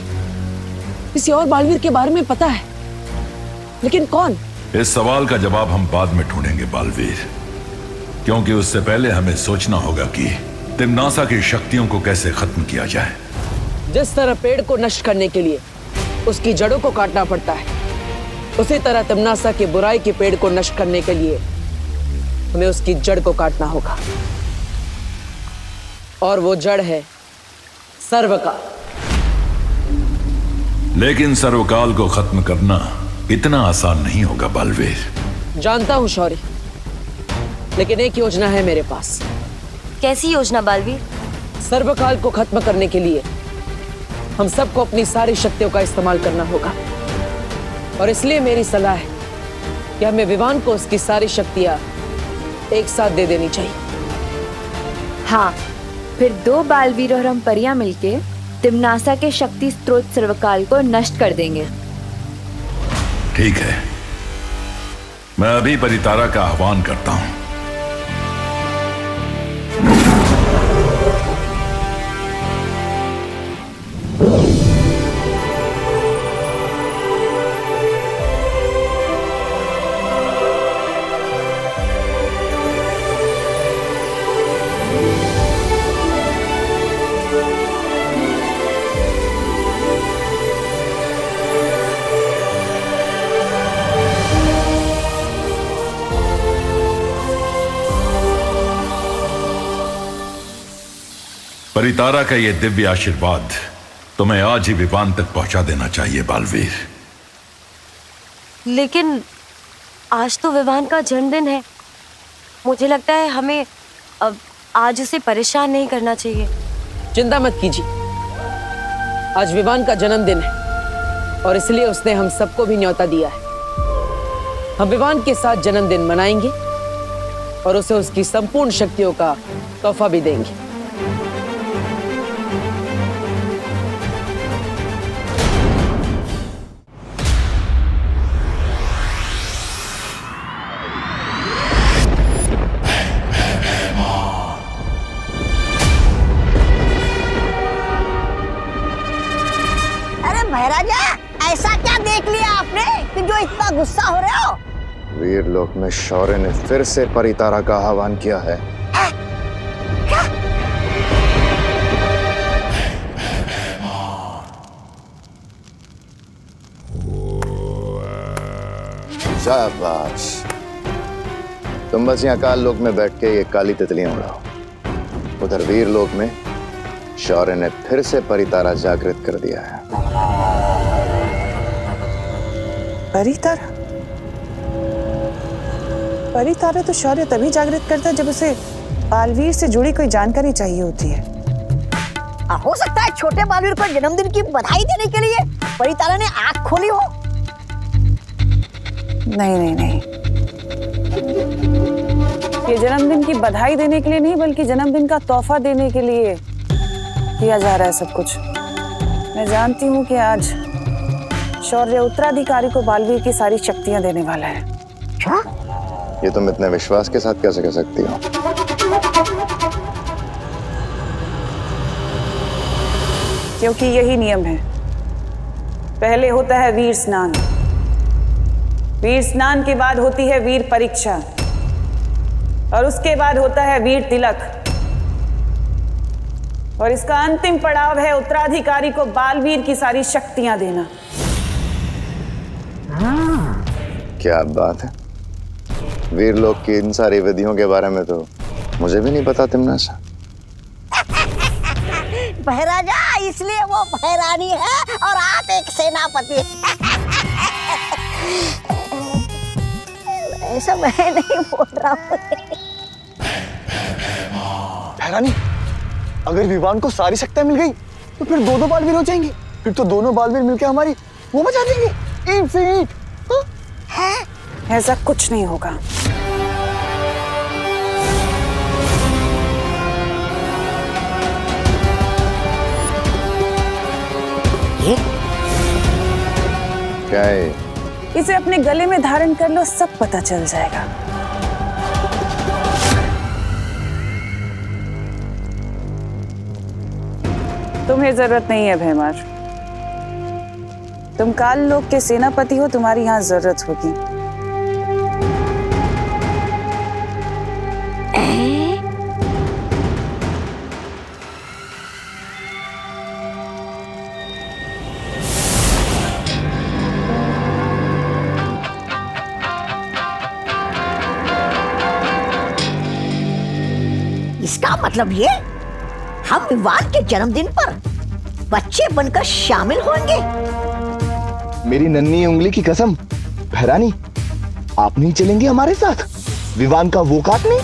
S10: किसी और बालवीर के बारे में पता है, लेकिन कौन?
S3: इस सवाल का जवाब हम बाद में ढूंढेंगे बालवीर, क्योंकि उससे पहले हमें सोचना होगा कि तिम्नासा की शक्तियों को कैसे खत्म किया जाए।
S10: जिस तरह पेड़ को नष्ट करने के लिए उसकी जड़ों को काटना पड़ता है, उसी तरह तिम्नासा के बुराई के पेड़ को नष्ट करने के लिए हमें उसकी जड़ को काटना होगा। और वो जड़ है सर्वकाल।
S3: लेकिन सर्वकाल को खत्म करना इतना आसान नहीं होगा बालवीर।
S10: जानता हूं शौर्य, लेकिन एक योजना है मेरे पास।
S2: कैसी योजना बालवीर?
S10: सर्वकाल को खत्म करने के लिए हम सबको अपनी सारी शक्तियों का इस्तेमाल करना होगा, और इसलिए मेरी सलाह है कि हमें विवान को उसकी सारी शक्तियां एक साथ दे देनी चाहिए।
S2: हाँ, फिर 2 बालवीर और हम परियां मिलके तिम्नासा के शक्ति स्रोत सर्वकाल को नष्ट कर देंगे।
S3: ठीक है, मैं अभी परितारा का आह्वान करता हूं। परितारा का यह दिव्य आशीर्वाद तुम्हें आज ही विवान तक पहुंचा देना चाहिए बालवीर।
S2: लेकिन आज तो विवान का जन्मदिन है, मुझे लगता है हमें अब आज उसे परेशान नहीं करना चाहिए।
S10: चिंता मत कीजिए, आज विवान का जन्मदिन है और इसलिए उसने हम सबको भी न्योता दिया है। हम विवान के साथ जन्मदिन मनाएंगे और उसे उसकी संपूर्ण शक्तियों का तोहफा भी देंगे।
S5: महाराजा, ऐसा क्या देख लिया आपने कि जो इतना गुस्सा हो रहे हो?
S6: वीरलोक में शौर्य ने फिर से परितारा का आह्वान किया है।
S5: क्या?
S6: शाबाश, तुम बस यहाँ काल लोक में बैठ के ये काली तितलियां उड़ाओ। उधर वीरलोक में शौर्य ने फिर से परितारा जागृत कर दिया है।
S11: परितारा? परितारा तो शौर्य तभी जागृत करता है जब उसे बालवीर से जुड़ी कोई जानकारी चाहिए होती है।
S5: हो सकता है छोटे बालवीर को जन्मदिन की बधाई देने के लिए परितारा ने आंख खोली हो।
S11: नहीं नहीं नहीं, ये जन्मदिन की बधाई देने के लिए नहीं, बल्कि जन्मदिन का तोहफा देने के लिए किया जा रहा है सब कुछ। मैं जानती हूँ कि आज शौर्य उत्तराधिकारी को बालवीर की सारी शक्तियां देने वाला है।
S5: क्या?
S6: ये तुम इतने विश्वास के साथ कैसे कह सकती हो?
S11: क्योंकि यही नियम है। पहले होता है वीर स्नान, वीर स्नान के बाद होती है वीर परीक्षा, और उसके बाद होता है वीर तिलक, और इसका अंतिम पड़ाव है उत्तराधिकारी को बालवीर की सारी शक्तियां देना।
S6: क्या बात है, वीरलोक की इन सारी विधियों के बारे में तो मुझे भी नहीं पता तिम्नासा।
S5: महाराजा, इसलिए वो भैरानी है और आप एक सेनापति। ऐसा मैं नहीं बोल रहा हूँ।
S4: भैरानी, अगर विवान को सारी शक्तियां मिल गई तो फिर 2-2 बालवीर हो जाएंगे। फिर तो दोनों बालवीर मिलकर हमारी वो बचा देंगे। इनफिनिट।
S11: ऐसा कुछ नहीं होगा।
S5: ये
S6: क्या है?
S11: इसे अपने गले में धारण कर लो, सब पता चल जाएगा। तुम्हें जरूरत नहीं है भैमार, तुम काल लोक के सेनापति हो, तुम्हारी यहां जरूरत होगी।
S5: मतलब ये हम विवान के जन्मदिन पर बच्चे बनकर शामिल होंगे?
S4: मेरी नन्ही उंगली की कसम, भैरानी आप नहीं चलेंगे हमारे साथ विवान का वो काटने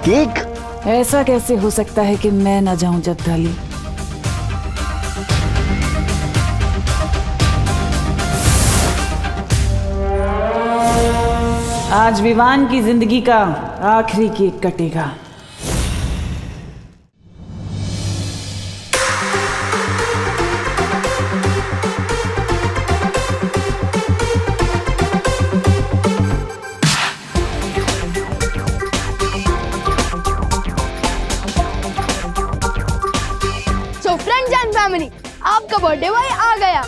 S4: केक?
S13: ऐसा कैसे हो सकता है कि मैं न जाऊं जब्दाली? आज विवान की जिंदगी का आखिरी केक कटेगा।
S7: सो फ्रेंड्स एंड फैमिली, आपका बर्थडे बॉय आ गया।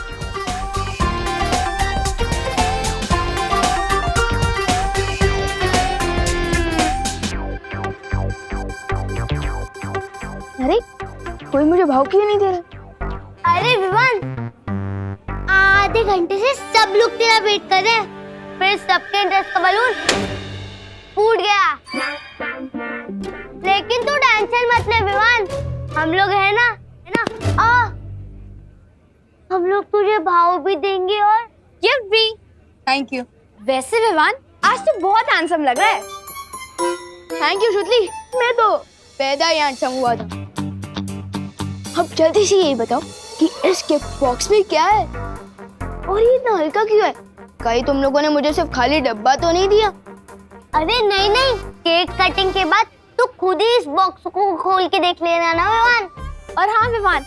S7: अरे कोई मुझे भाव क्यों नहीं दे रहा?
S9: अरे विवान, आधे घंटे से सब लोग तेरा वेट कर रहे हैं, फिर सबके ड्रेस का बलून फूट गया। लेकिन तू टेंशन मत ले विवान, हम लोग है ना हम लोग तुझे भाव भी देंगे और
S7: गिफ्ट भी। Thank you. वैसे विवान आज तो बहुत हैंडसम लग रहा है। थैंक यू श्रुति, मैं तो पैदा ही हैंडसम हुआ था। अब जल्दी से यही बताओ कि इस गिफ्ट बॉक्स में क्या है और ये इतना हल्का क्यों है? कहीं तुम लोगों ने मुझे सिर्फ खाली डब्बा तो नहीं दिया?
S9: अरे नहीं नहीं, केक कटिंग के बाद तू खुद ही इस बॉक्स को खोल के देख लेना ना विवान।
S7: और हाँ विवान,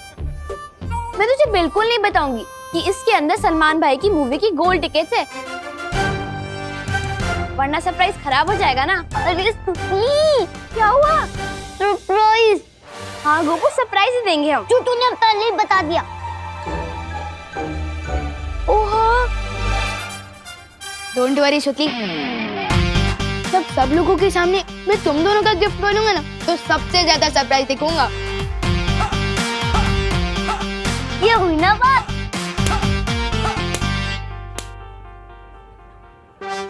S7: मैं तुझे बिल्कुल नहीं बताऊंगी कि इसके अंदर सलमान भाई की मूवी की गोल्ड टिकट्स है, वरना सरप्राइज खराब हो जाएगा ना।
S9: अरे क्या हुआ? सरप्राइज?
S7: हाँ गोपू, सरप्राइज ही देंगे हम।
S9: जो तूने पहले ही बता दिया।
S7: ओहो, डोंट वरी श्रुति, जब सब लोगों के सामने मैं तुम दोनों का गिफ्ट बनूंगा ना, तो सबसे ज्यादा सरप्राइज दिखाऊंगा।
S9: ये हुई ना बात।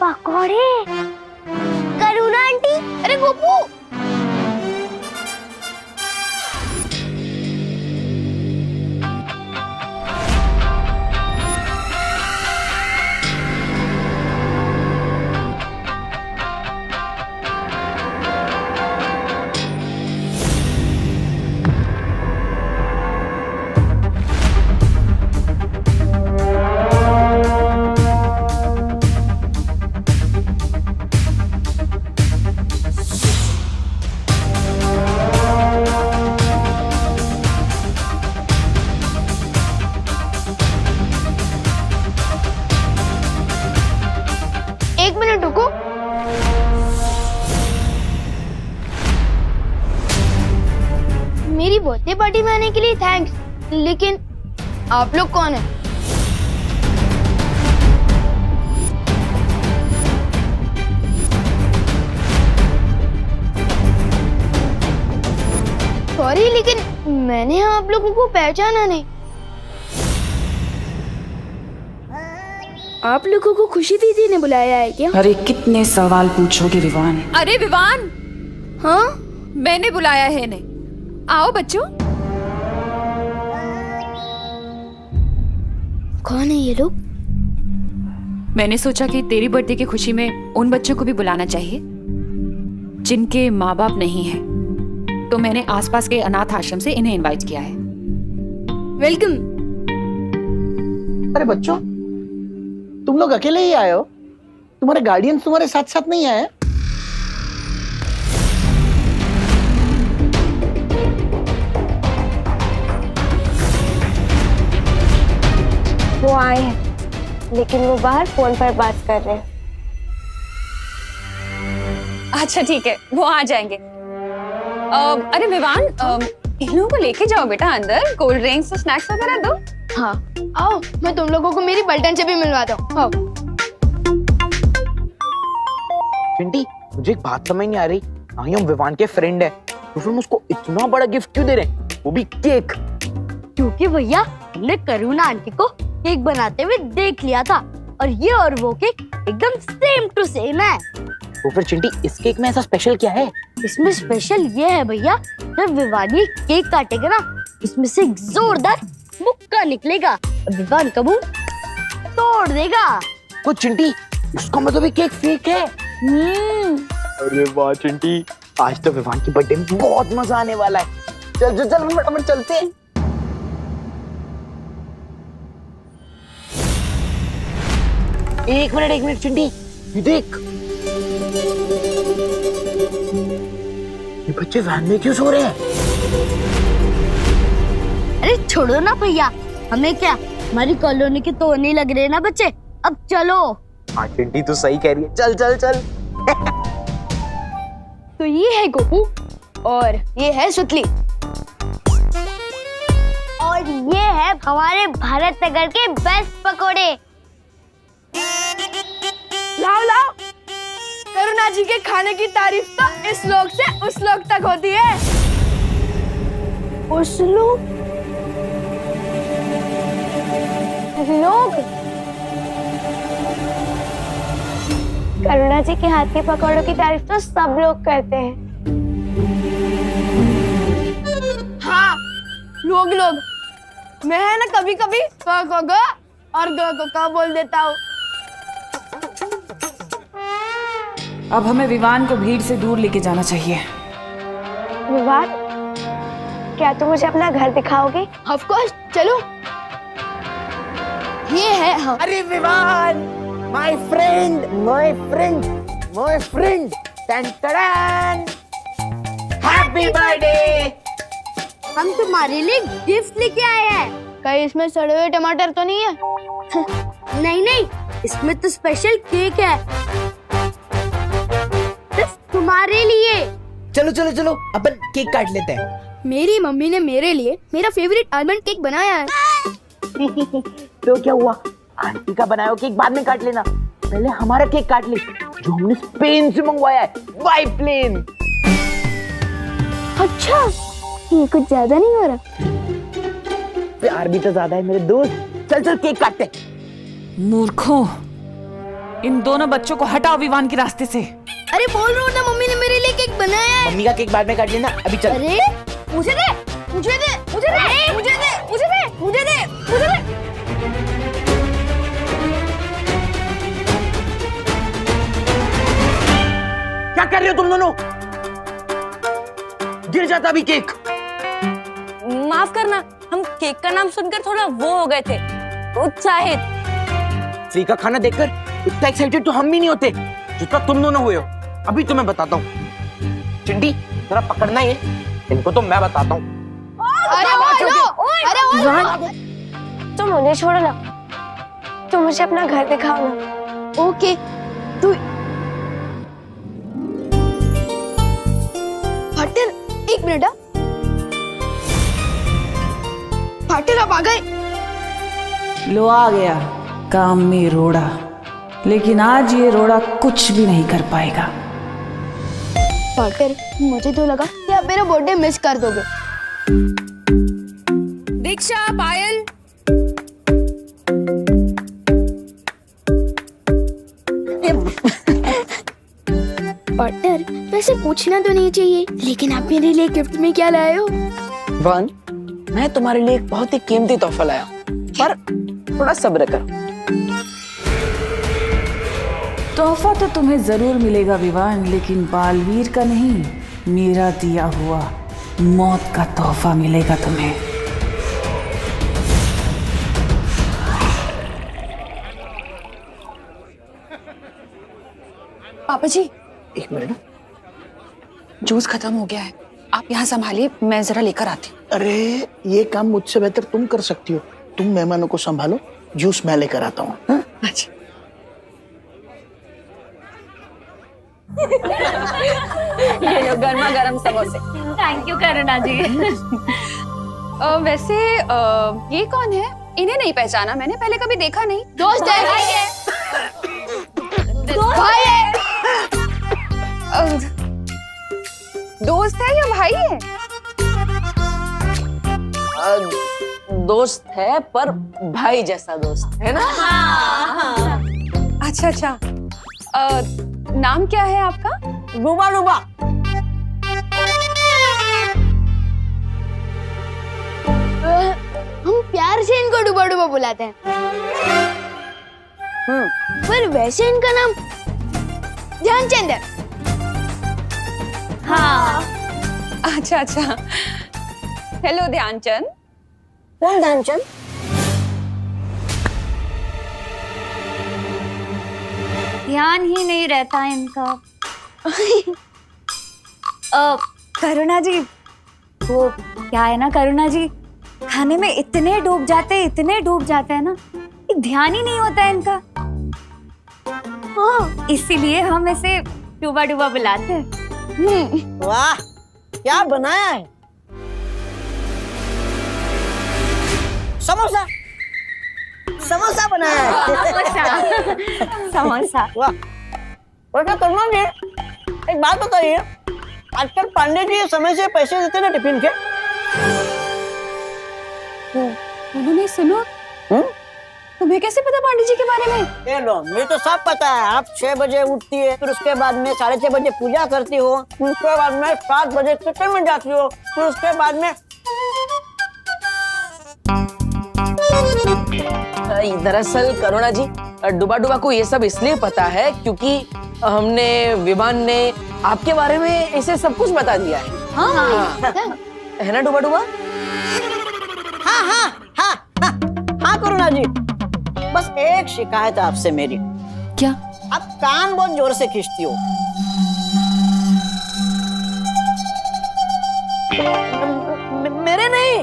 S9: पकौड़े करुणा आंटी।
S7: अरे गोपू, एक मिनट रुको। मेरी बर्थडे पार्टी में आने के लिए थैंक्स, लेकिन आप लोग कौन हैं? सॉरी, लेकिन मैंने आप लोगों को पहचाना नहीं। आप लोगों को खुशी दीदी ने बुलाया है क्या?
S13: अरे कितने सवाल पूछोगे विवान?
S8: अरे विवान,
S7: हाँ
S8: मैंने बुलाया है इन्हें। आओ बच्चों।
S7: कौन है ये लोग?
S8: मैंने सोचा कि तेरी बर्थडे की खुशी में उन बच्चों को भी बुलाना चाहिए जिनके माँ बाप नहीं है, तो मैंने आसपास के अनाथ आश्रम से इन्हें इनवाइट किया है।
S7: वेलकम।
S12: अरे बच्चों, तुम लोग अकेले ही आए हो? तुम्हारे गार्डियंस तुम्हारे साथ साथ नहीं आए?
S9: वो आए हैं, लेकिन वो बाहर फोन पर बात कर रहे हैं।
S8: अच्छा ठीक है, वो आ जाएंगे। अरे विवान, इन लोगों को लेके जाओ बेटा अंदर, कोल्ड ड्रिंक्स और स्नैक्स वगैरह दो।
S7: हाँ आओ, मैं तुम लोगों को मेरी पलटन से भी मिलवाता हूँ। आओ।
S12: चिंटी, मुझे एक बात समझ नहीं आ रही। हाँ, हम विवान के फ्रेंड है, तो फिर हम उसको इतना बड़ा गिफ्ट क्यों दे रहे हैं, वो भी केक?
S5: क्योंकि भैया हमने करुणा आंटी को केक बनाते हुए देख लिया था, और ये और वो केक एकदम सेम टू सेम है।
S12: तो फिर चिंटी, इस केक में ऐसा स्पेशल क्या है
S9: इसमें स्पेशल ये है भैया, जब विवानी केक काटेगा ना, इसमें से एक जोरदार मुक्का निकलेगा, विवान का मुंह तोड़ देगा।
S12: वो चिंटी, उसका मतलब ये केक फेक है। अरे वाह चिंटी, आज तो विवान की बर्थडे में बहुत मजा आने वाला है। चल चल चल फटाफट चलते हैं। एक मिनट चिंटी, ये देख, ये बच्चे वैन में क्यों सो रहे हैं?
S9: अरे छोड़ो ना भैया, हमें क्या, हमारी कॉलोनी के तो नहीं लग रहे ना बच्चे, अब चलो।
S12: हाँ चिंटी तू सही कह रही है, चल चल चल।
S7: तो ये है गोपू और ये है सुतली
S9: और ये है हमारे भारत नगर के बेस्ट पकोड़े।
S7: लाओ लाओ, करुणा जी के खाने की तारीफ तो इस लोग से उस लोग तक होती है। उस लोग
S9: करुणा जी के हाथ के पकौड़ों की तारीफ तो सब लोग करते हैं।
S7: हाँ, लोग मैं है ना कभी कभी ग और ग बोल देता हूँ।
S11: अब हमें विवान को भीड़ से दूर लेके जाना चाहिए।
S9: विवान, क्या तुम मुझे अपना घर दिखाओगे?
S7: ऑफ कोर्स, चलो। ये है हम।
S12: अरे Vivaan, my friend, happy birthday.
S9: हम तुम्हारे लिए गिफ्ट लेके आए हैं।
S7: कहीं इसमें सड़े हुए टमाटर तो नहीं है?
S9: नहीं, इसमें तो स्पेशल केक है, सिर्फ तुम्हारे लिए।
S12: चलो अपन केक काट लेते हैं।
S7: मेरी मम्मी ने मेरे लिए मेरा फेवरेट आलमंड केक बनाया है।
S12: तो क्या हुआ, आंटी का बनाया केक बाद में काट लेना, पहले हमारा केक काट ले जो हमने स्पेन से मंगवाया है, बाय प्लेन।
S9: अच्छा, ये कुछ ज्यादा नहीं हो रहा?
S12: प्यार भी तो ज्यादा है मेरे दोस्त। चल केक काटते।
S11: मूर्खों, इन दोनों बच्चों को हटाओ विवान के रास्ते से।
S7: अरे बोल रहा हूँ ना, मम्मी ने मेरे लिए केक बनाया है।
S12: मम्मी का केक बाद में काट लेना, अभी चल।
S7: अरे मुझे दे।
S12: क्या कर रहे हो तुम दोनों? गिर जाता अभी केक।
S15: माफ करना, हम केक का नाम सुनकर थोड़ा वो हो गए थे, उत्साहित।
S12: फ्री का खाना देखकर इतना एक्साइटेड तो हम भी नहीं होते जितना तुम दोनों हुए हो। अभी तुम्हें बताता हूँ। चिंटी, जरा पकड़ना है, इनको तो मैं बताता हूँ।
S9: तुम मुझे छोड़ो ना, तुम मुझे अपना घर दिखाओ ना।
S7: ओके, तू पाटिल, एक मिनट। पाटिल, आप आ गए।
S11: लो आ गया काम में रोड़ा, लेकिन आज ये रोड़ा कुछ भी नहीं कर पाएगा।
S7: पाटिल, मुझे तो लगा कि आप मेरा बर्थडे मिस कर दोगे। दीक्षा, पायल, पार्टनर, वैसे पूछना तो नहीं चाहिए, लेकिन आप मेरे लिए गिफ्ट में क्या लाए हो?
S11: वन, मैं तुम्हारे लिए एक बहुत ही कीमती तोहफा लाया, पर थोड़ा सब्र करो। तोहफा तो तुम्हें जरूर मिलेगा विवान, लेकिन बालवीर का नहीं, मेरा दिया हुआ मौत का तोहफा मिलेगा तुम्हें।
S8: पापा जी,
S12: एक मिनट।
S8: जूस खत्म हो गया है, आप यहाँ संभालिए, मैं जरा लेकर आती हूँ।
S16: अरे ये काम मुझसे बेहतर तुम कर सकती हो, तुम मेहमानों को संभालो, जूस मैं लेकर आता हूँ।
S8: अच्छा।
S15: ये लो गर्मा गर्म समोसे।
S9: थैंक यू करुणा जी।
S8: वैसे ये कौन है? इन्हें नहीं पहचाना मैंने, पहले कभी देखा नहीं।
S7: दोस्त है।
S8: भाई है। दोस्त है या भाई है?
S15: दोस्त है, पर भाई जैसा दोस्त है ना।
S8: अच्छा। नाम क्या है आपका?
S15: रूबा रूबा।
S9: हम प्यार से इनको डुबा डुबा बुलाते हैं। पर वैसे इनका नाम ध्यानचंद है।
S8: हाँ। अच्छा अच्छा। हेलो ध्यानचंद।
S5: कौन ध्यानचंद?
S9: ध्यान ही नहीं रहता इनका। करुणा जी, वो क्या है ना करुणा जी, खाने में इतने डूब जाते हैं ना कि ध्यान ही नहीं होता है इनका। हाँ, इसीलिए हम इसे डूबा डूबा बुलाते हैं।
S5: वाह, क्या बनाया है? समोसा, समोसा बनाया है।
S9: समोसा।
S5: वाह। वैसे करुणा जी, एक बात बताइए, आजकल पांडे जी समय से पैसे देते ना टिफिन के?
S8: उन्होंने सुनो। तुम्हें कैसे पता पांडे जी के बारे में?
S5: ये लो, मुझे तो सब पता है। आप 6 बजे उठती है, फिर उसके बाद में 6:30 बजे पूजा करती हो, उसके बाद में 7 बजे किचन में जाती हो, फिर उसके बाद में
S10: दरअसल करुणा जी, डुबा डुबा को ये सब इसलिए पता है क्योंकि हमने विवान ने आपके बारे में इसे सब कुछ बता दिया है। हाँ। है ना डुबा डुबा?
S5: हाँ हाँ हाँ हाँ हाँ करुणा जी, बस एक शिकायत है आपसे मेरी।
S2: क्या?
S5: आप कान बहुत जोर से खींचती हो। मेरे नहीं,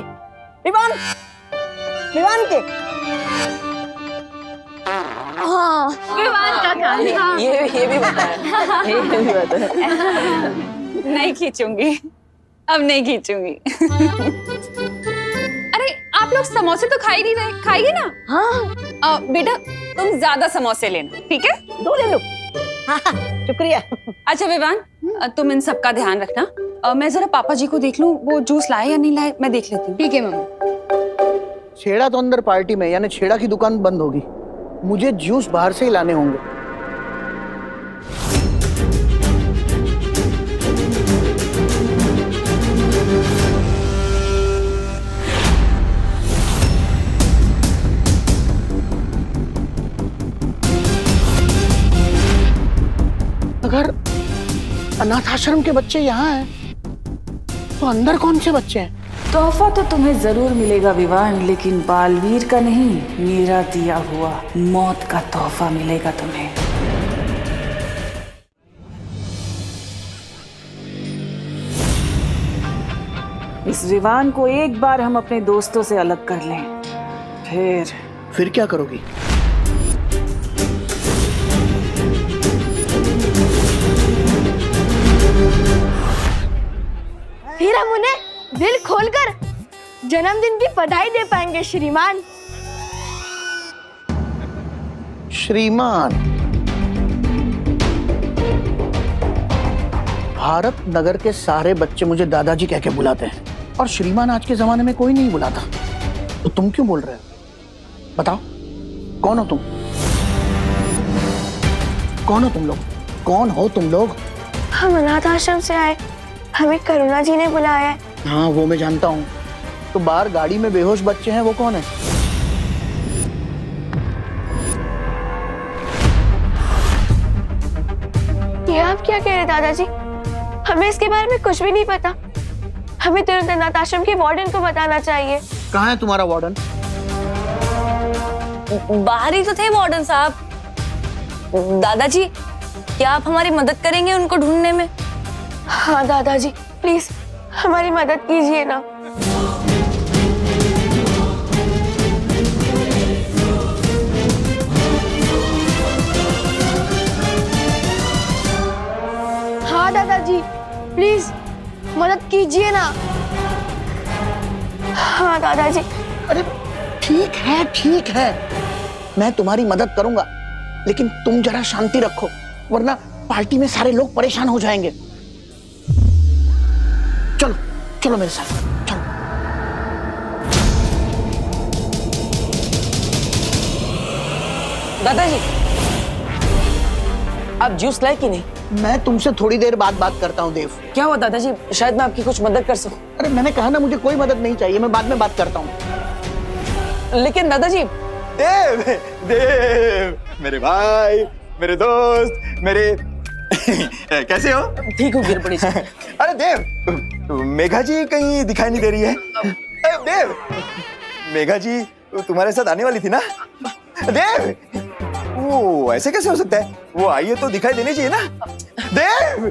S5: विवान, विवान के।
S9: हाँ, विवान का कान। हाँ।
S10: ये भी बताया। ये भी बताया।
S8: नहीं खींचूंगी, अब नहीं खींचूंगी। अरे आप लोग समोसे तो खा ही नहीं रहे, खाइए ना। हाँ। बेटा तुम ज्यादा समोसे लेना, ठीक है?
S5: 2 ले लो। हाँ, शुक्रिया।
S8: अच्छा विवान, तुम इन सब का ध्यान रखना। मैं जरा पापा जी को देख लूं, वो जूस लाए या नहीं लाए, मैं देख लेती हूँ।
S15: ठीक है मम्मी।
S16: छेड़ा तो अंदर पार्टी में, यानी छेड़ा की दुकान बंद होगी। मुझे जूस बाहर से ही लाने होंगे। अगर अनाथ आश्रम के बच्चे यहाँ हैं, तो अंदर कौन से बच्चे हैं?
S13: तोहफा तो तुम्हें जरूर मिलेगा विवान, लेकिन बालवीर का नहीं, मेरा दिया हुआ मौत का तोहफा मिलेगा तुम्हें। इस विवान को एक बार हम अपने दोस्तों से अलग कर लें,
S16: फिर क्या करोगी?
S9: फिर हम उन्हें दिल खोलकर जन्मदिन की बधाई दे पाएंगे श्रीमान।
S16: श्रीमान, भारत नगर के सारे बच्चे मुझे दादाजी कह के बुलाते हैं, और श्रीमान आज के जमाने में कोई नहीं बुलाता। तो तुम क्यों बोल रहे हो? बताओ, कौन हो तुम? कौन हो तुम लोग? कौन हो तुम लोग?
S9: हम अनाथ आश्रम से आए, हमें करुणा जी ने बुलाया है।
S16: हाँ, वो मैं जानता हूँ। तो बाहर गाड़ी में बेहोश बच्चे हैं, वो कौन है?
S9: ये आप क्या कह रहे हैं दादाजी? हमें इसके बारे में कुछ भी नहीं पता। हमें तुरंत अनाथ आश्रम के वार्डन को बताना चाहिए।
S16: कहाँ है तुम्हारा वार्डन?
S15: बाहर ही तो थे वार्डन साहब। दादाजी, क्या आप हमारी मदद करेंगे उनको ढूंढने में?
S9: हाँ दादाजी, प्लीज हमारी मदद कीजिए ना। हाँ दादाजी, प्लीज मदद कीजिए ना। हाँ दादाजी।
S16: अरे ठीक है, मैं तुम्हारी मदद करूंगा, लेकिन तुम जरा शांति रखो, वरना पार्टी में सारे लोग परेशान हो जाएंगे। चलो चलो मेरे साथ, चलो।
S10: दादाजी, आप जूस लाए कि नहीं?
S16: मैं तुमसे थोड़ी देर बाद बात करता हूँ देव।
S11: क्या हुआ दादाजी, शायद मैं आपकी कुछ मदद कर सकूं।
S16: अरे मैंने कहा ना, मुझे कोई मदद नहीं चाहिए, मैं बाद में बात करता हूँ।
S11: लेकिन दादाजी।
S4: देव, देव, मेरे भाई, मेरे दोस्त, मेरे कैसे हो?
S11: ठीक हूँ गिरपड़ी जी।
S4: अरे देव, मेघा जी कहीं दिखाई नहीं दे रही है। देव, मेघा जी तुम्हारे साथ आने वाली थी ना? देव, वो ऐसे कैसे हो सकता है? वो आई है तो दिखाई देनी चाहिए ना? देव,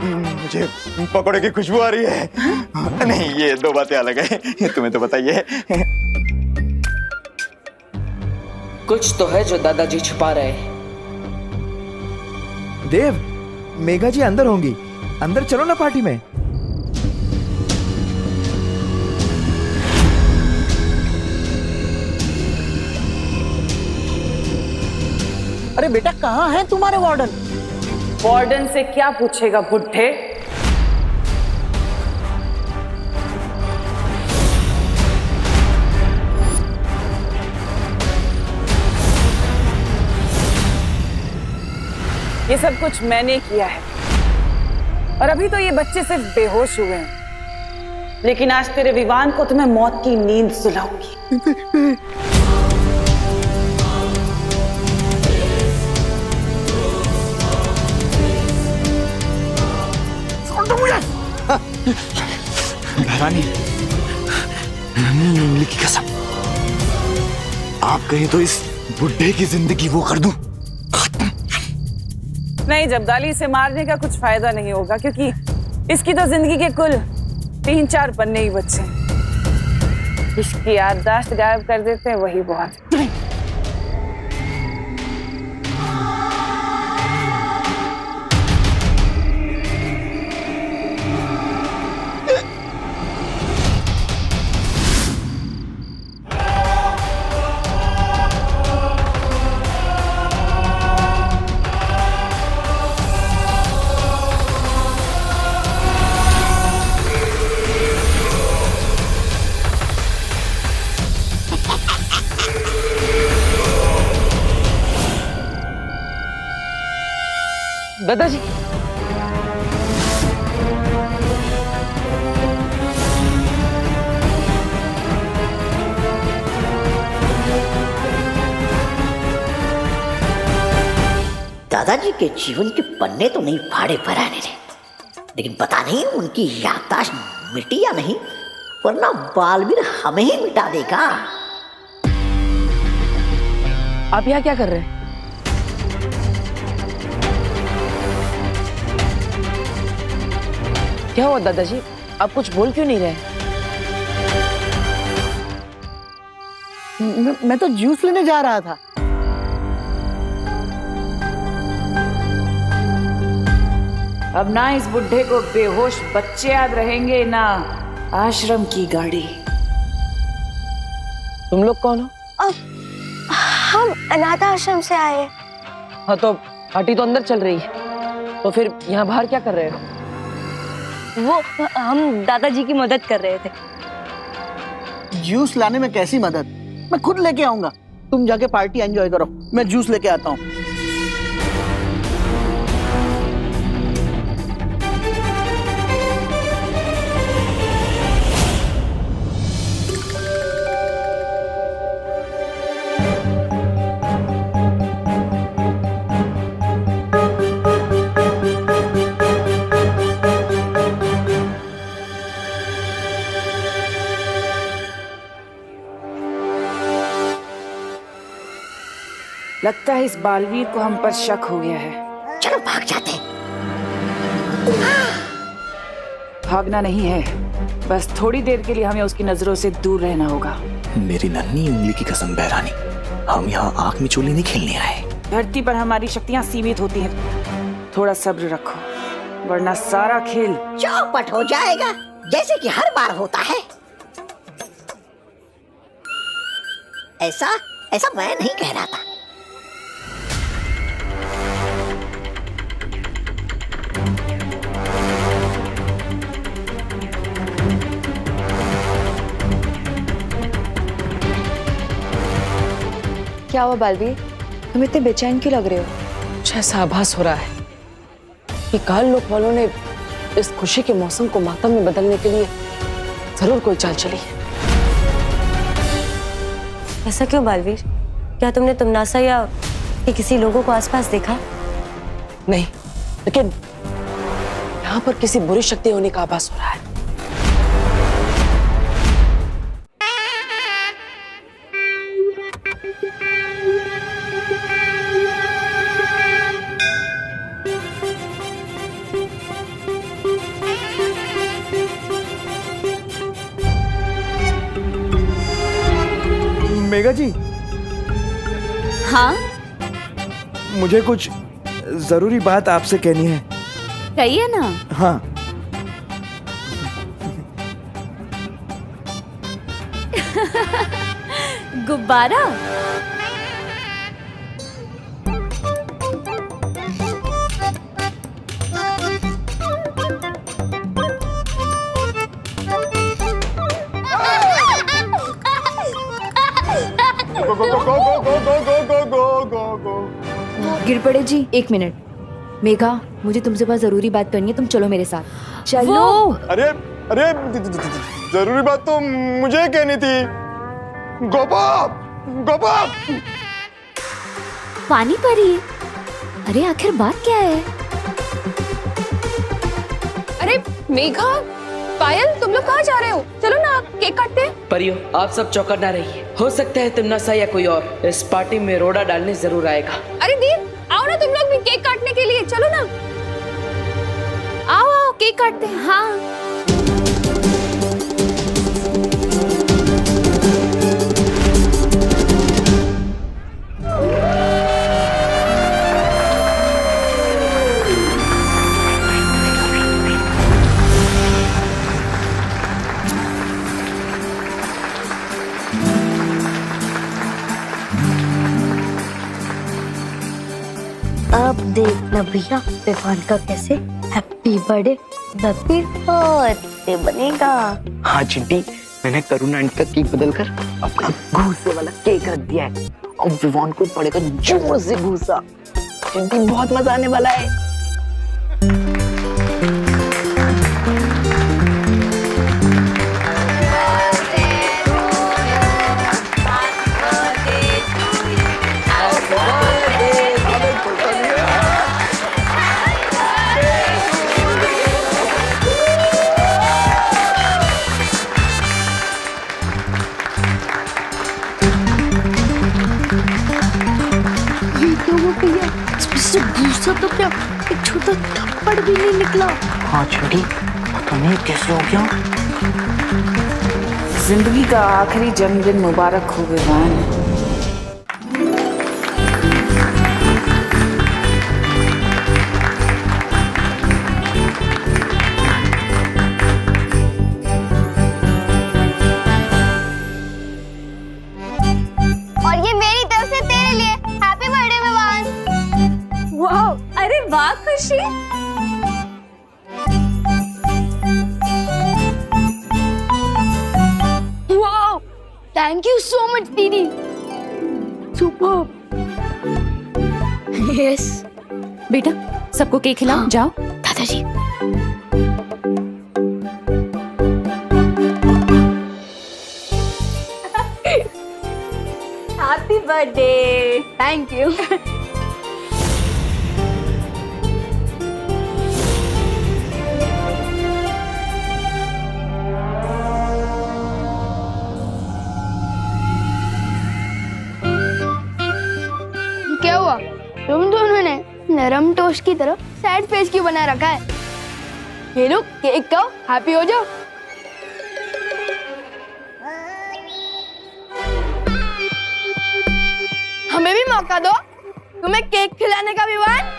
S4: मुझे पकौड़े की खुशबू आ रही है। नहीं, ये दो बातें अलग है, तुम्हें तो बताइए।
S1: कुछ तो है जो दादाजी छुपा रहे हैं।
S4: देव, मेघा जी अंदर होंगी, अंदर चलो ना पार्टी में।
S16: अरे बेटा, कहाँ है तुम्हारे वार्डन?
S11: वार्डन से क्या पूछेगा बुड्ढे? ये सब कुछ मैंने किया है और अभी तो ये बच्चे सिर्फ बेहोश हुए हैं, लेकिन आज तेरे विवान को तुम्हें मौत की नींद सुलाऊंगी।
S4: रानी, उंगली की कसम, आप कहें तो इस बुड्ढे की जिंदगी वो कर दूं।
S11: नहीं जब्दाली, इसे मारने का कुछ फायदा नहीं होगा, क्योंकि इसकी तो जिंदगी के कुल 3-4 पन्ने ही बचे। इसकी याददाश्त गायब कर देते हैं, वही बहुत।
S10: दादाजी,
S5: दादाजी के जीवन के पन्ने तो नहीं फाड़े पराने ने, लेकिन पता नहीं उनकी याददाश्त मिटी या नहीं, वरना बालवीर हमें ही मिटा देगा।
S10: आप यहाँ क्या कर रहे हैं? क्या हुआ दादाजी, आप कुछ बोल क्यों नहीं रहे?
S16: मैं तो जूस लेने जा रहा था।
S13: अब ना इस बुड्ढे को बेहोश बच्चे याद रहेंगे, ना आश्रम की गाड़ी।
S10: तुम लोग कौन हो?
S9: हम अनाथ आश्रम से आए।
S10: हाँ, तो पार्टी तो अंदर चल रही है, तो फिर यहाँ बाहर क्या कर रहे हो?
S15: वो हम दादाजी की मदद कर रहे थे।
S16: जूस लाने में कैसी मदद? मैं खुद लेके आऊंगा। तुम जाके पार्टी एंजॉय करो, मैं जूस लेके आता हूँ।
S13: लगता है इस बालवीर को हम पर शक हो गया है।
S5: चलो भाग जाते हैं।
S13: भागना नहीं है, बस थोड़ी देर के लिए हमें उसकी नजरों से दूर रहना होगा।
S4: मेरी नन्ही उंगली की कसम बहरानी, हम यहाँ आंख मिचोली नहीं खेलने आए।
S13: धरती पर हमारी शक्तियाँ सीमित होती हैं, थोड़ा सब्र रखो, वरना सारा खेल
S5: चौपट हो जाएगा, जैसे कि हर बार होता है। ऐसा ऐसा मैं नहीं कह रहा था।
S2: क्या हुआ बालवीर, तुम इतने बेचैन क्यों लग रहे हो?
S10: कुछ ऐसा आभास हो रहा है कि काल लोक वालों ने इस खुशी के मौसम को मातम में बदलने के लिए जरूर कोई चाल चली है।
S15: ऐसा क्यों बालवीर? क्या तुमने तुमनासा या किसी लोगों को आसपास देखा?
S10: नहीं, लेकिन यहाँ पर किसी बुरी शक्ति होने का आभास हो रहा है।
S4: मेघा जी,
S2: हाँ
S4: मुझे कुछ जरूरी बात आपसे कहनी है।
S2: कहिए ना।
S4: हाँ,
S2: गुब्बारा? गिर पड़े जी, 1 मिनट। मेघा, मुझे तुमसे बहुत जरूरी बात करनी है, तुम चलो मेरे साथ। चलो।
S4: अरे अरे, जरूरी बात तो मुझे कहनी थी। गोपा, गोपा।
S2: पानी परी? अरे आखिर बात क्या है?
S8: अरे मेघा, पायल, तुम लोग कहाँ जा रहे हो? चलो ना, केक काटते हैं।
S1: परियो, आप सब चौकन्ना ना रहिए। हो सकता है तिमनासा या कोई और इस पार्टी में रोड़ा डालने जरूर आएगा।
S8: अरे दीप, आओ ना तुम लोग भी केक काटने के लिए, चलो ना।
S2: आओ आओ, केक काटते हैं। हाँ।
S9: अब देखना भैया विवान का कैसे हैप्पी बर्थडे बनेगा।
S12: हाँ चिंटी, मैंने करुणा आंटी का केक बदलकर अपना घूसे वाला केक रख दिया है और विवान को पड़ेगा जोर से घूसा। चिंटी, बहुत मजा आने वाला है।
S9: तो क्या एक छोटा थप्पड़ भी नहीं निकला।
S12: हाँ चिंटी, पता नहीं कैसे हो गया।
S11: जिंदगी का आखिरी जन्मदिन मुबारक हो विवान।
S9: और ये मेरी तरफ से तेरे लिए हैप्पी बर्थडे विवान।
S15: वाह, अरे वाह खुशी।
S9: वाह, थैंक यू सो मच दीदी। सुपर।
S2: यस। बेटा, सबको केक खिलाओ। जाओ।
S9: दादाजी।
S2: Happy birthday. Thank you.
S9: क्या हुआ? तुम दोनों ने नरम टोस्ट की तरह सैड फेस क्यों बना रखा है? ये लो केक खाओ, हैप्पी हो जाओ। हमें भी मौका दो, तुम्हें केक खिलाने का विवान।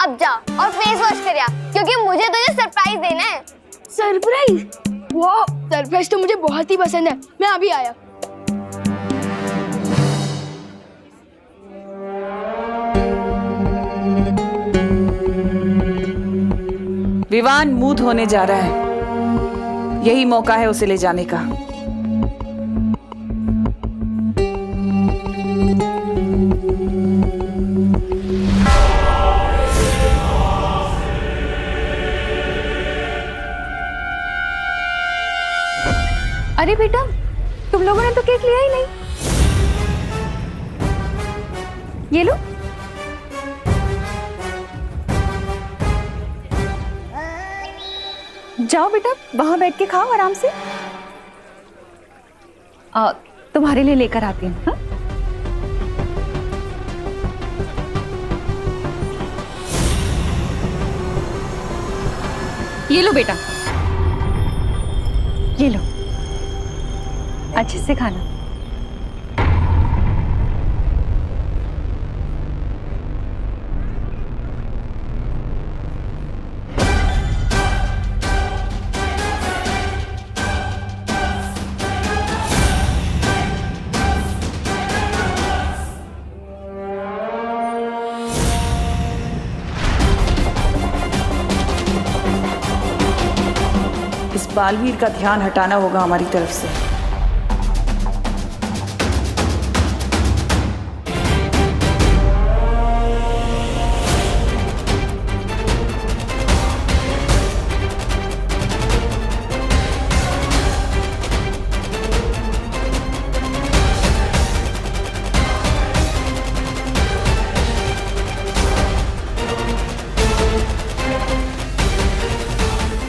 S9: अब जा और फेस वॉश कर आ, क्योंकि मुझे तुझे सरप्राइज देना है। सरप्राइज?
S7: वाह, सरप्राइज तो मुझे बहुत ही पसंद है। मैं अभी आया।
S11: विवान मूड होने जा रहा है, यही मौका है उसे ले जाने का।
S15: अरे बेटा, तुम लोगों ने तो केक लिया ही नहीं। ये लो। जाओ बेटा, वहां बैठ के खाओ आराम से। तुम्हारे लिए लेकर आती हूँ। हाँ? ये लो बेटा, ये लो, अच्छे से खाना।
S11: इस बालवीर का ध्यान हटाना होगा हमारी तरफ से।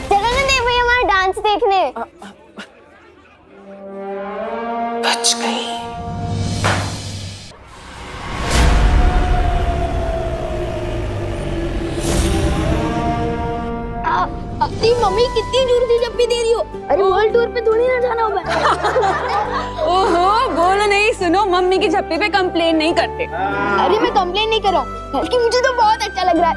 S9: चलो ना देव भैया हमारा डांस देखने।
S11: बच गई।
S7: अपनी मम्मी कितनी दूर से जप्पी दे रही हो। अरे वर्ल्ड टूर पे थोड़ी ना जाना होगा।
S15: ओहो, बोलो नहीं, सुनो, मम्मी की झप्पी पे कंप्लेन नहीं करते।
S7: अरे मैं कंप्लेन नहीं कर रहा हूँ, बल्कि मुझे तो बहुत अच्छा लग रहा है।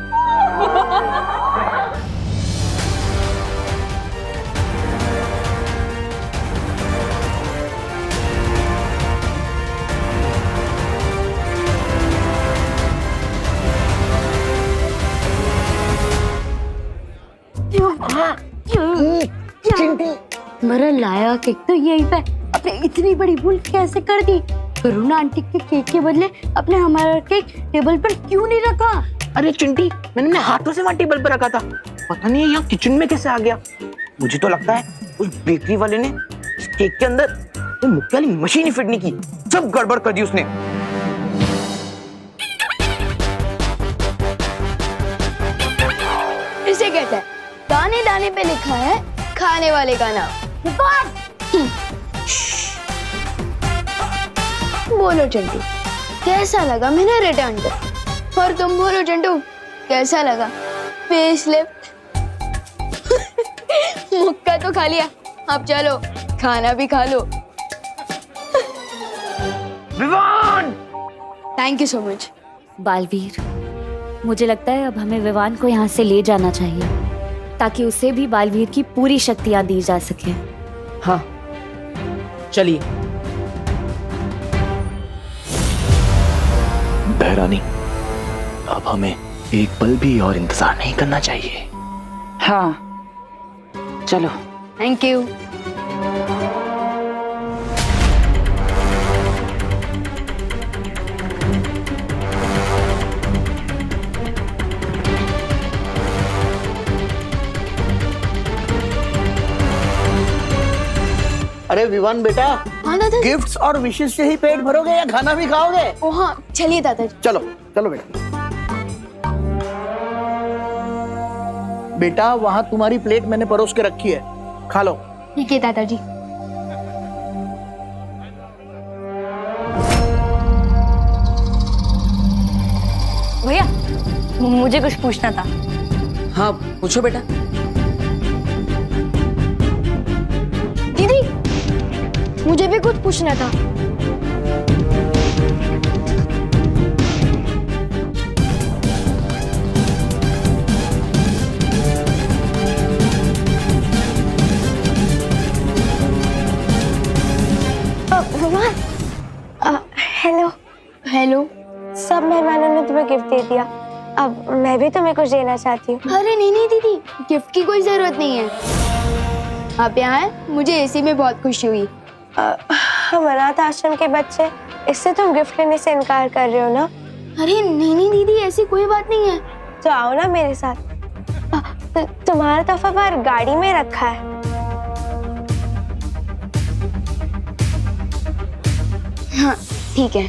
S5: मेरा लाया केक तो यही पे। अपने इतनी बड़ी भूल कैसे कर दी? करुणा आंटी के केक के बदले अपने हमारा केक टेबल पर क्यों नहीं रखा?
S12: अरे चिंटी, मैंने अपने हाथों से वहां टेबल पर रखा था, पता नहीं यहाँ किचन में कैसे आ गया। मुझे तो लगता है उस बेकरी वाले ने इस केक के अंदर वो मुक्के वाली मशीन ही फिट नहीं की, सब गड़बड़ कर दी उसने।
S7: इसे कहते हैं दाने दाने पे लिखा है खाने वाले का नाम। बोलो चंटू, कैसा लगा मैंने रिटर्न कर? और तुम बोलो चंटू, कैसा लगा फेसलिफ्ट? मुक्का तो खा लिया, अब चलो खाना भी खा लो।
S12: Vivaan!
S2: Thank you so much. Baalveer, मुझे लगता है अब हमें विवान को यहाँ से ले जाना चाहिए ताकि उसे भी बालवीर की पूरी शक्तियां दी जा सके।
S1: हाँ, चलिए।
S12: बहरानी, अब हमें एक पल भी और इंतजार नहीं करना चाहिए।
S11: हाँ, चलो।
S2: Thank you.
S16: अरे विवान बेटा,
S7: हाँ दादा।
S16: गिफ्ट्स और विशेष से ही पेट भरोगे या खाना भी खाओगे?
S7: ओ हाँ, चलिए दादाजी।
S16: चलो चलो बेटा। बेटा वहां तुम्हारी प्लेट मैंने परोस के रखी है, खा लो।
S7: ठीक है दादाजी।
S15: भैया, मुझे कुछ पूछना था।
S1: हाँ, पूछो बेटा।
S7: दीदी, मुझे भी कुछ पूछना था।
S9: गिफ्ट दे दिया, अब मैं भी तुम्हें कुछ देना चाहती हूँ।
S7: अरे नहीं नहीं दीदी, गिफ्ट की कोई जरूरत नहीं है। आप यहाँ हैं, मुझे इसी में बहुत खुशी हुई।
S9: हम अनाथ आश्रम के बच्चे, इससे तुम गिफ्ट लेने से इनकार कर रहे हो ना?
S7: अरे नहीं नहीं दीदी, ऐसी कोई बात नहीं है।
S9: तो आओ ना मेरे साथ। तुम्हारा तोहफा बाहर गाड़ी में रखा है।
S7: हाँ ठीक है।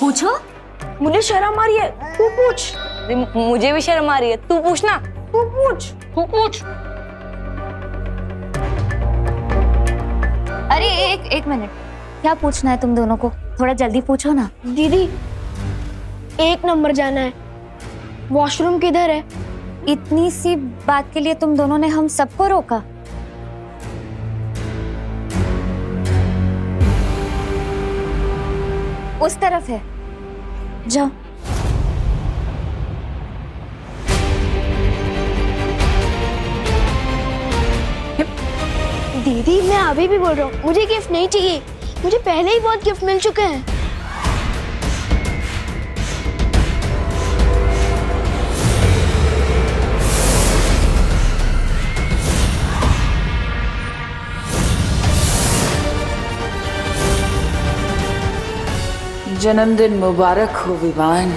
S15: पूछो।
S7: मुझे शर्म आ रही है, तू पूछ।
S15: मुझे भी शर्म आ रही है, तू पूछना।
S7: तू पूछ।
S15: तू पूछ। अरे एक मिनट, क्या पूछना है तुम दोनों को? थोड़ा जल्दी पूछो ना।
S7: दीदी 1 नंबर जाना है, वॉशरूम किधर है?
S15: इतनी सी बात के लिए तुम दोनों ने हम सबको रोका? उस तरफ है, जाओ।
S7: दीदी मैं अभी भी बोल रहा हूँ, मुझे गिफ्ट नहीं चाहिए। मुझे पहले ही बहुत गिफ्ट मिल चुके हैं।
S13: जन्मदिन मुबारक हो विवान।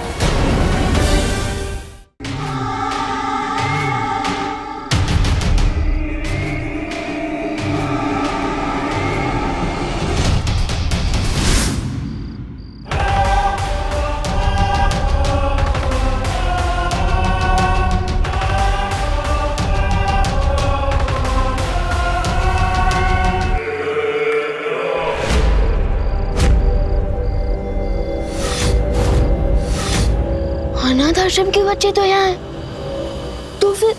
S7: अनाथ आश्रम के बच्चे तो यहाँ हैं, तो फिर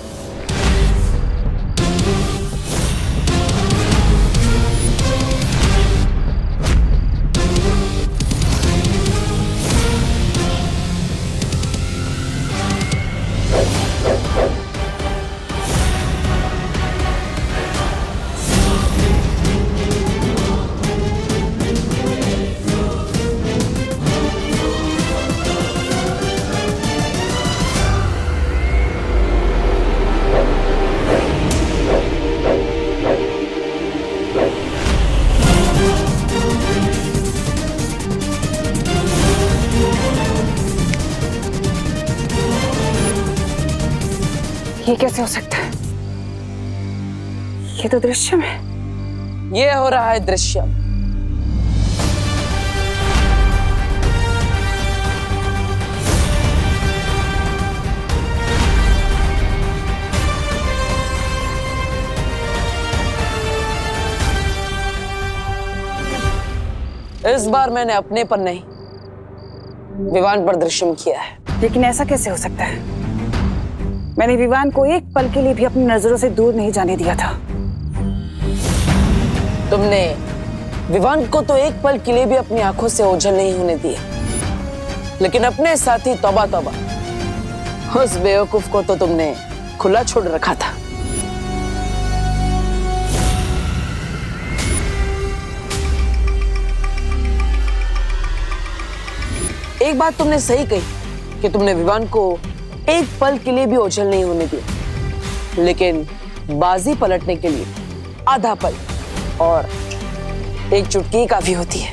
S11: ये कैसे हो सकता है? ये तो दृश्यम है।
S10: ये हो रहा है दृश्यम। इस बार मैंने अपने पर नहीं, विवान पर दृश्यम किया है।
S11: लेकिन ऐसा कैसे हो सकता है? मैंने विवान को एक पल के लिए भी अपनी नजरों से दूर नहीं जाने दिया था।
S10: तुमने विवान को तो एक पल के लिए भी अपनी आंखों से ओझल नहीं होने दिया, लेकिन अपने साथी तौबा तौबा, उस बेवकूफ को तो तुमने खुला छोड़ रखा था। एक बात तुमने सही कही कि तुमने विवान को एक पल के लिए भी ओझल नहीं होने दिया, लेकिन बाजी पलटने के लिए आधा पल और एक चुटकी काफी होती है।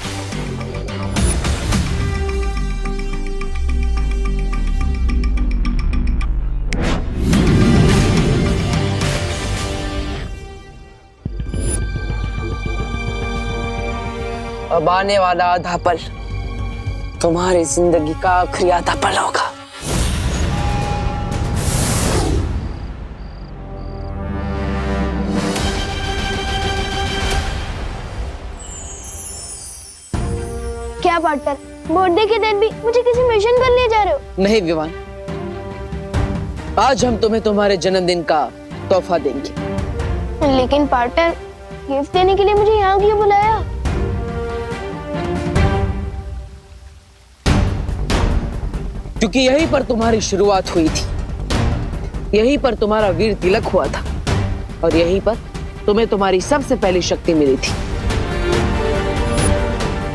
S10: अब आने वाला आधा पल तुम्हारी जिंदगी का आखिरी आधा पल होगा।
S7: क्या पार्टनर, बर्थडे के दिन भी मुझे किसी मिशन पर ले जा रहे हो?
S10: नहीं विवान, आज हम तुम्हें तुम्हारे जन्मदिन का तोहफा देंगे।
S7: लेकिन पार्टनर, गिफ्ट देने के लिए मुझे यहाँ क्यों बुलाया?
S10: क्योंकि यहीं पर तुम्हारी शुरुआत हुई थी, यहीं पर तुम्हारा वीर तिलक हुआ था और यहीं पर तुम्हें तुम्हारी सबसे पहली शक्ति मिली थी।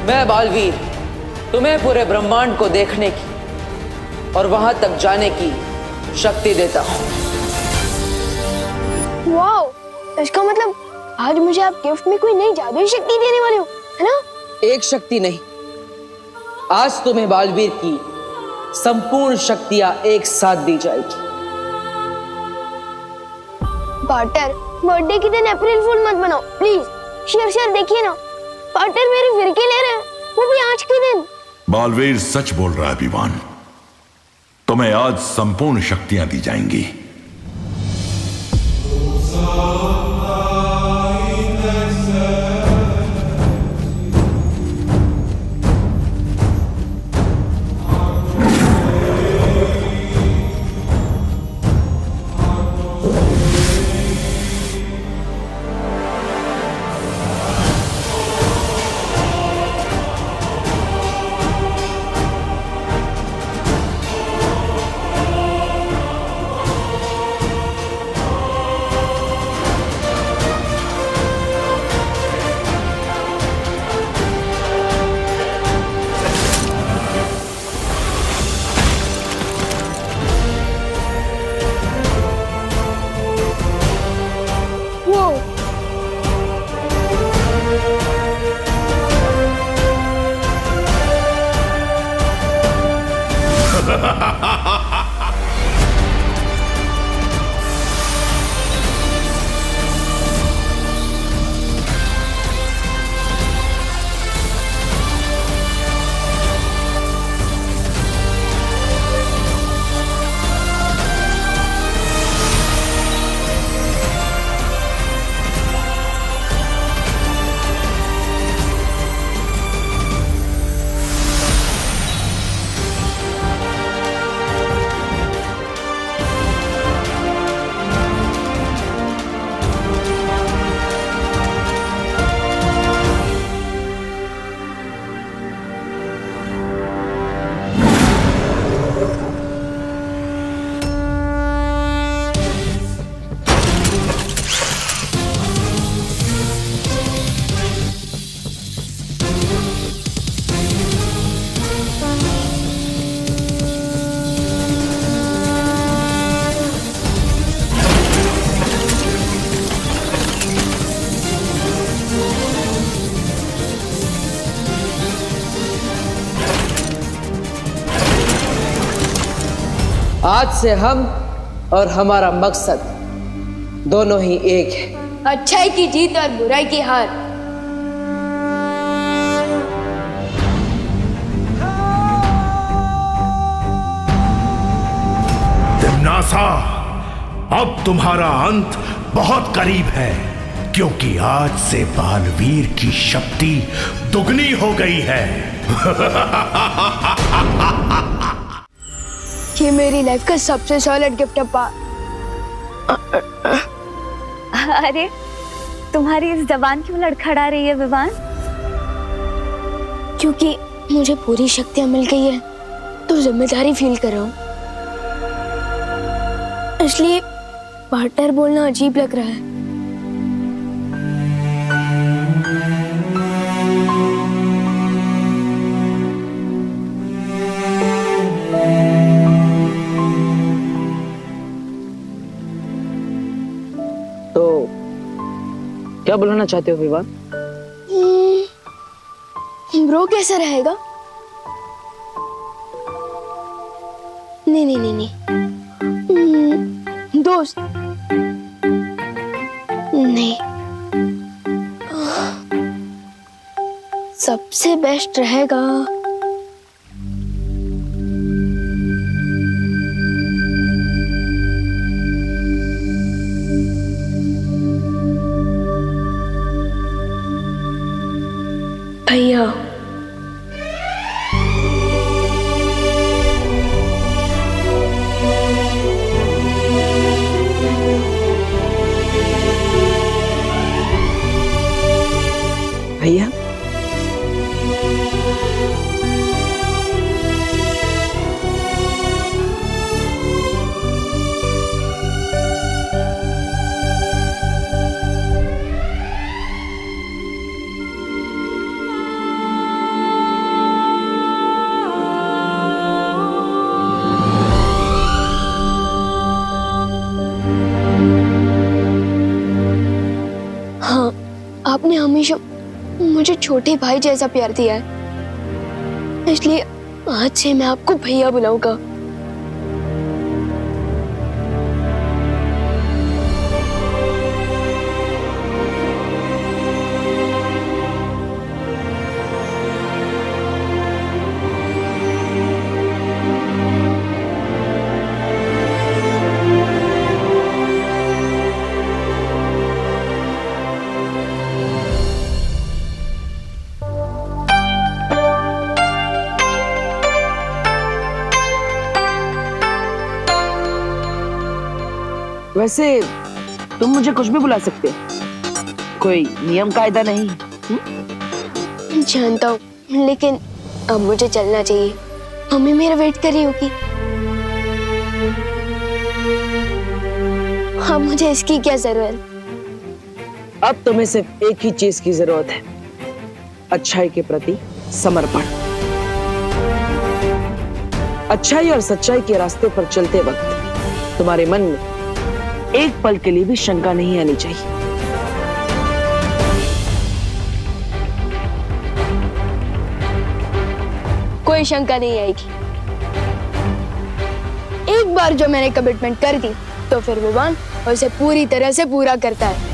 S10: मैं बालवीर तुम्हें पूरे ब्रह्मांड को देखने की और वहां तक जाने की शक्ति देता हूं।
S7: वाओ, इसका मतलब आज मुझे आप गिफ्ट में कोई नई जादुई शक्ति देने वाले हो, है ना?
S10: एक शक्ति नहीं, आज तुम्हें बालवीर की संपूर्ण शक्तियां एक साथ दी जाएगी।
S7: पार्टनर, बर्थडे के दिन अप्रैल फूल मत बनाओ प्लीज। शेर देखिए ना, पार्टनर मेरे फिरके ले रहे हैं, वो भी आज के दिन।
S3: बालवीर सच बोल रहा है विवान, तुम्हें आज संपूर्ण शक्तियां दी जाएंगी।
S10: आज से हम और हमारा मकसद दोनों ही एक है।
S7: अच्छाई की जीत और बुराई की हार।
S14: तिम्नासा, अब तुम्हारा अंत बहुत करीब है, क्योंकि आज से बालवीर की शक्ति दुगनी हो गई है।
S7: ये मेरी लाइफ का सबसे सॉलिड गिफ्ट है पा।
S2: अरे तुम्हारी इस जबान क्यों लड़खड़ा रही है विवान?
S7: क्योंकि मुझे पूरी शक्तियां मिल गई है तो जिम्मेदारी फील कर रहा हूँ, इसलिए पार्टनर बोलना अजीब लग रहा है।
S10: क्या बुलाना चाहते हो विवान?
S7: ब्रो कैसा रहेगा? नहीं नहीं नहीं नहीं, दोस्त नहीं, सबसे बेस्ट रहेगा भैया।
S10: भैया
S7: मुझे छोटे भाई जैसा प्यार दिया है, इसलिए आज से मैं आपको भैया बुलाऊंगा।
S10: वैसे तुम मुझे कुछ भी बुला सकते हो, कोई नियम कायदा नहीं।
S7: जानता हूँ, लेकिन अब मुझे चलना चाहिए। मम्मी मेरा वेट कर रही होगी। अब मुझे इसकी क्या जरूरत?
S10: अब तुम्हें सिर्फ एक ही चीज की जरूरत है, अच्छाई के प्रति समर्पण। अच्छाई और सच्चाई के रास्ते पर चलते वक्त तुम्हारे मन में एक पल के लिए भी शंका नहीं आनी चाहिए।
S7: कोई शंका नहीं आएगी। एक बार जो मैंने कमिटमेंट कर दी तो फिर विवान उसे पूरी तरह से पूरा करता है।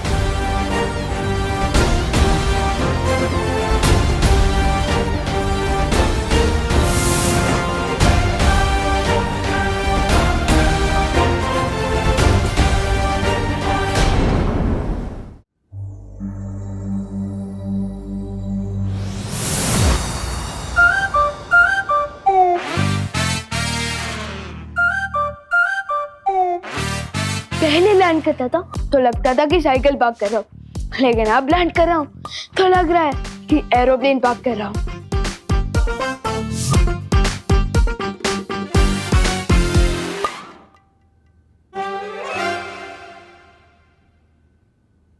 S7: पहले लैंड करता था तो लगता था कि साइकिल पार्क कर रहा हूँ, लेकिन अब लैंड कर रहा हूँ तो लग रहा है कि एरोप्लेन पार्क कर रहा हूँ।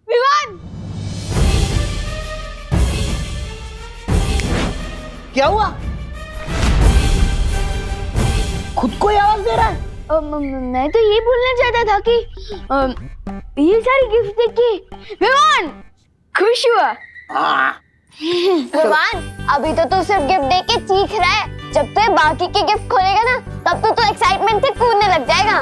S7: विवान!
S16: क्या हुआ? खुद को ही आवाज दे रहा है?
S7: मैं तो ये बोलना चाहता था कि ये सारी गिफ्ट देख के विवान खुश हुआ।
S9: विवान, अभी तो तू सिर्फ गिफ्ट देके चीख रहा है। जब तू बाकी के गिफ्ट खोलेगा ना, तब तो तू एक्साइटमेंट से कूदने लग जाएगा।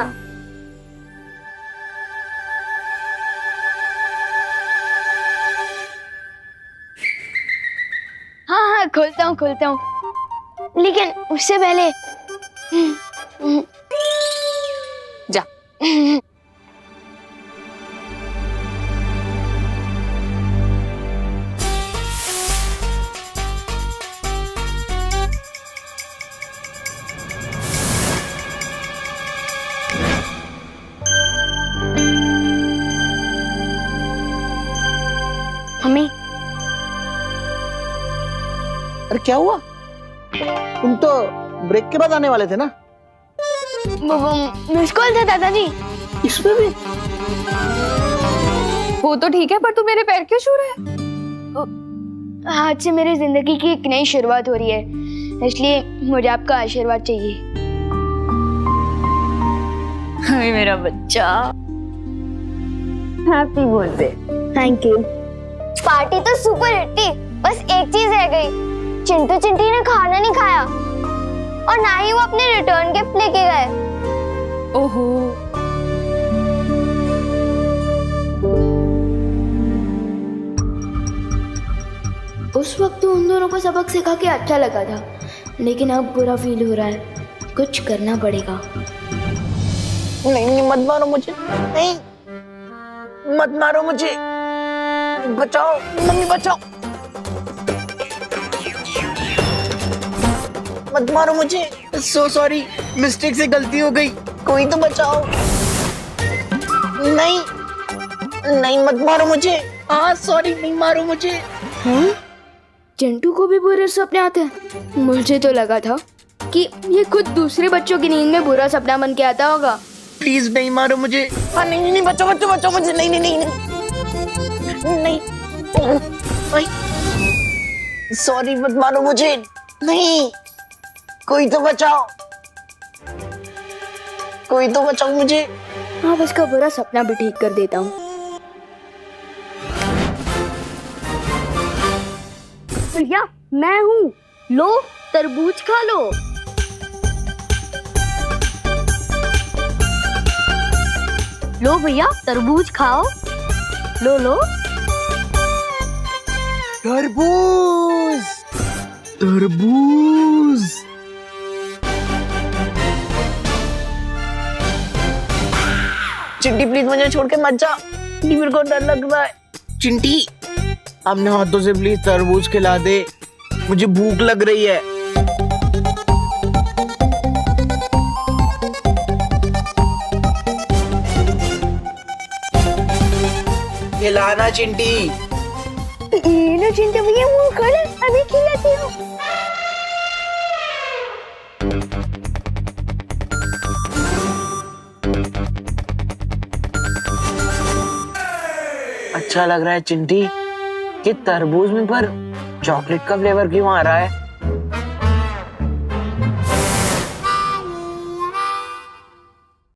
S7: हाँ, खोलता हूँ, लेकिन उससे पहले
S8: जा।
S7: मम्मी,
S16: अरे क्या हुआ? तुम तो ब्रेक के बाद आने वाले थे ना?
S7: मिस कॉल था दादाजी।
S16: इसमें भी?
S8: वो तो ठीक है, पर तू मेरे पैर क्यों छू रहा है?
S7: आज से मेरी जिंदगी की एक नई शुरुआत हो रही है, इसलिए मुझे आपका आशीर्वाद चाहिए।
S2: हाय मेरा बच्चा, happy birthday.
S7: Thank you.
S9: Party तो सुपर हिट थी, बस एक चीज रह गई। चिंटू चिंटी ने खाना नहीं खाया और ना ही वो अपने रिटर्न गिफ्ट लेके गए।
S8: ओहो,
S7: उस वक्त तो उन दोनों को सबक सिखा के अच्छा लगा था, लेकिन अब बुरा फील हो रहा है। कुछ करना पड़ेगा।
S16: नहीं, मत मारो मुझे, नहीं मत मारो मुझे, बचाओ मम्मी, बचाओ, मत मारो मुझे। सो सॉरी, मिस्टेक से गलती हो गई, कोई तो बचाओ। नहीं नहीं, मत मारो मुझे। हाँ सॉरी, नहीं मारो मुझे।
S7: चिंटू को भी बुरे सपने आते हैं? मुझे तो लगा था कि ये खुद दूसरे बच्चों की नींद में बुरा सपना बन के आता होगा।
S16: प्लीज नहीं मारो मुझे। हाँ नहीं नहीं, बचाओ बचाओ बचाओ मुझे। नहीं नहीं नहीं नहीं नहीं, सॉरी, मत मारो मुझे। नहीं, कोई तो बचाओ, कोई तो बचाओ मुझे।
S7: अब इसका बुरा सपना भी ठीक कर देता हूँ।
S9: भैया मैं हूँ, लो तरबूज खा लो। लो भैया तरबूज खाओ, लो लो।
S12: तरबूज, तरबूज। चिंटी प्लीज मुझे छोड़ के मत जा, मेरे को डर लग रहा है। चिंटी अपने हाथों से प्लीज तरबूज खिला दे, मुझे भूख लग रही है। खिलाना चिंटी।
S9: ये लो चिंटू भैया मुंह खोलो, अभी खिलाती हूँ।
S12: अच्छा लग रहा है चिंटी कि तरबूज में पर चॉकलेट का फ्लेवर क्यों आ रहा है?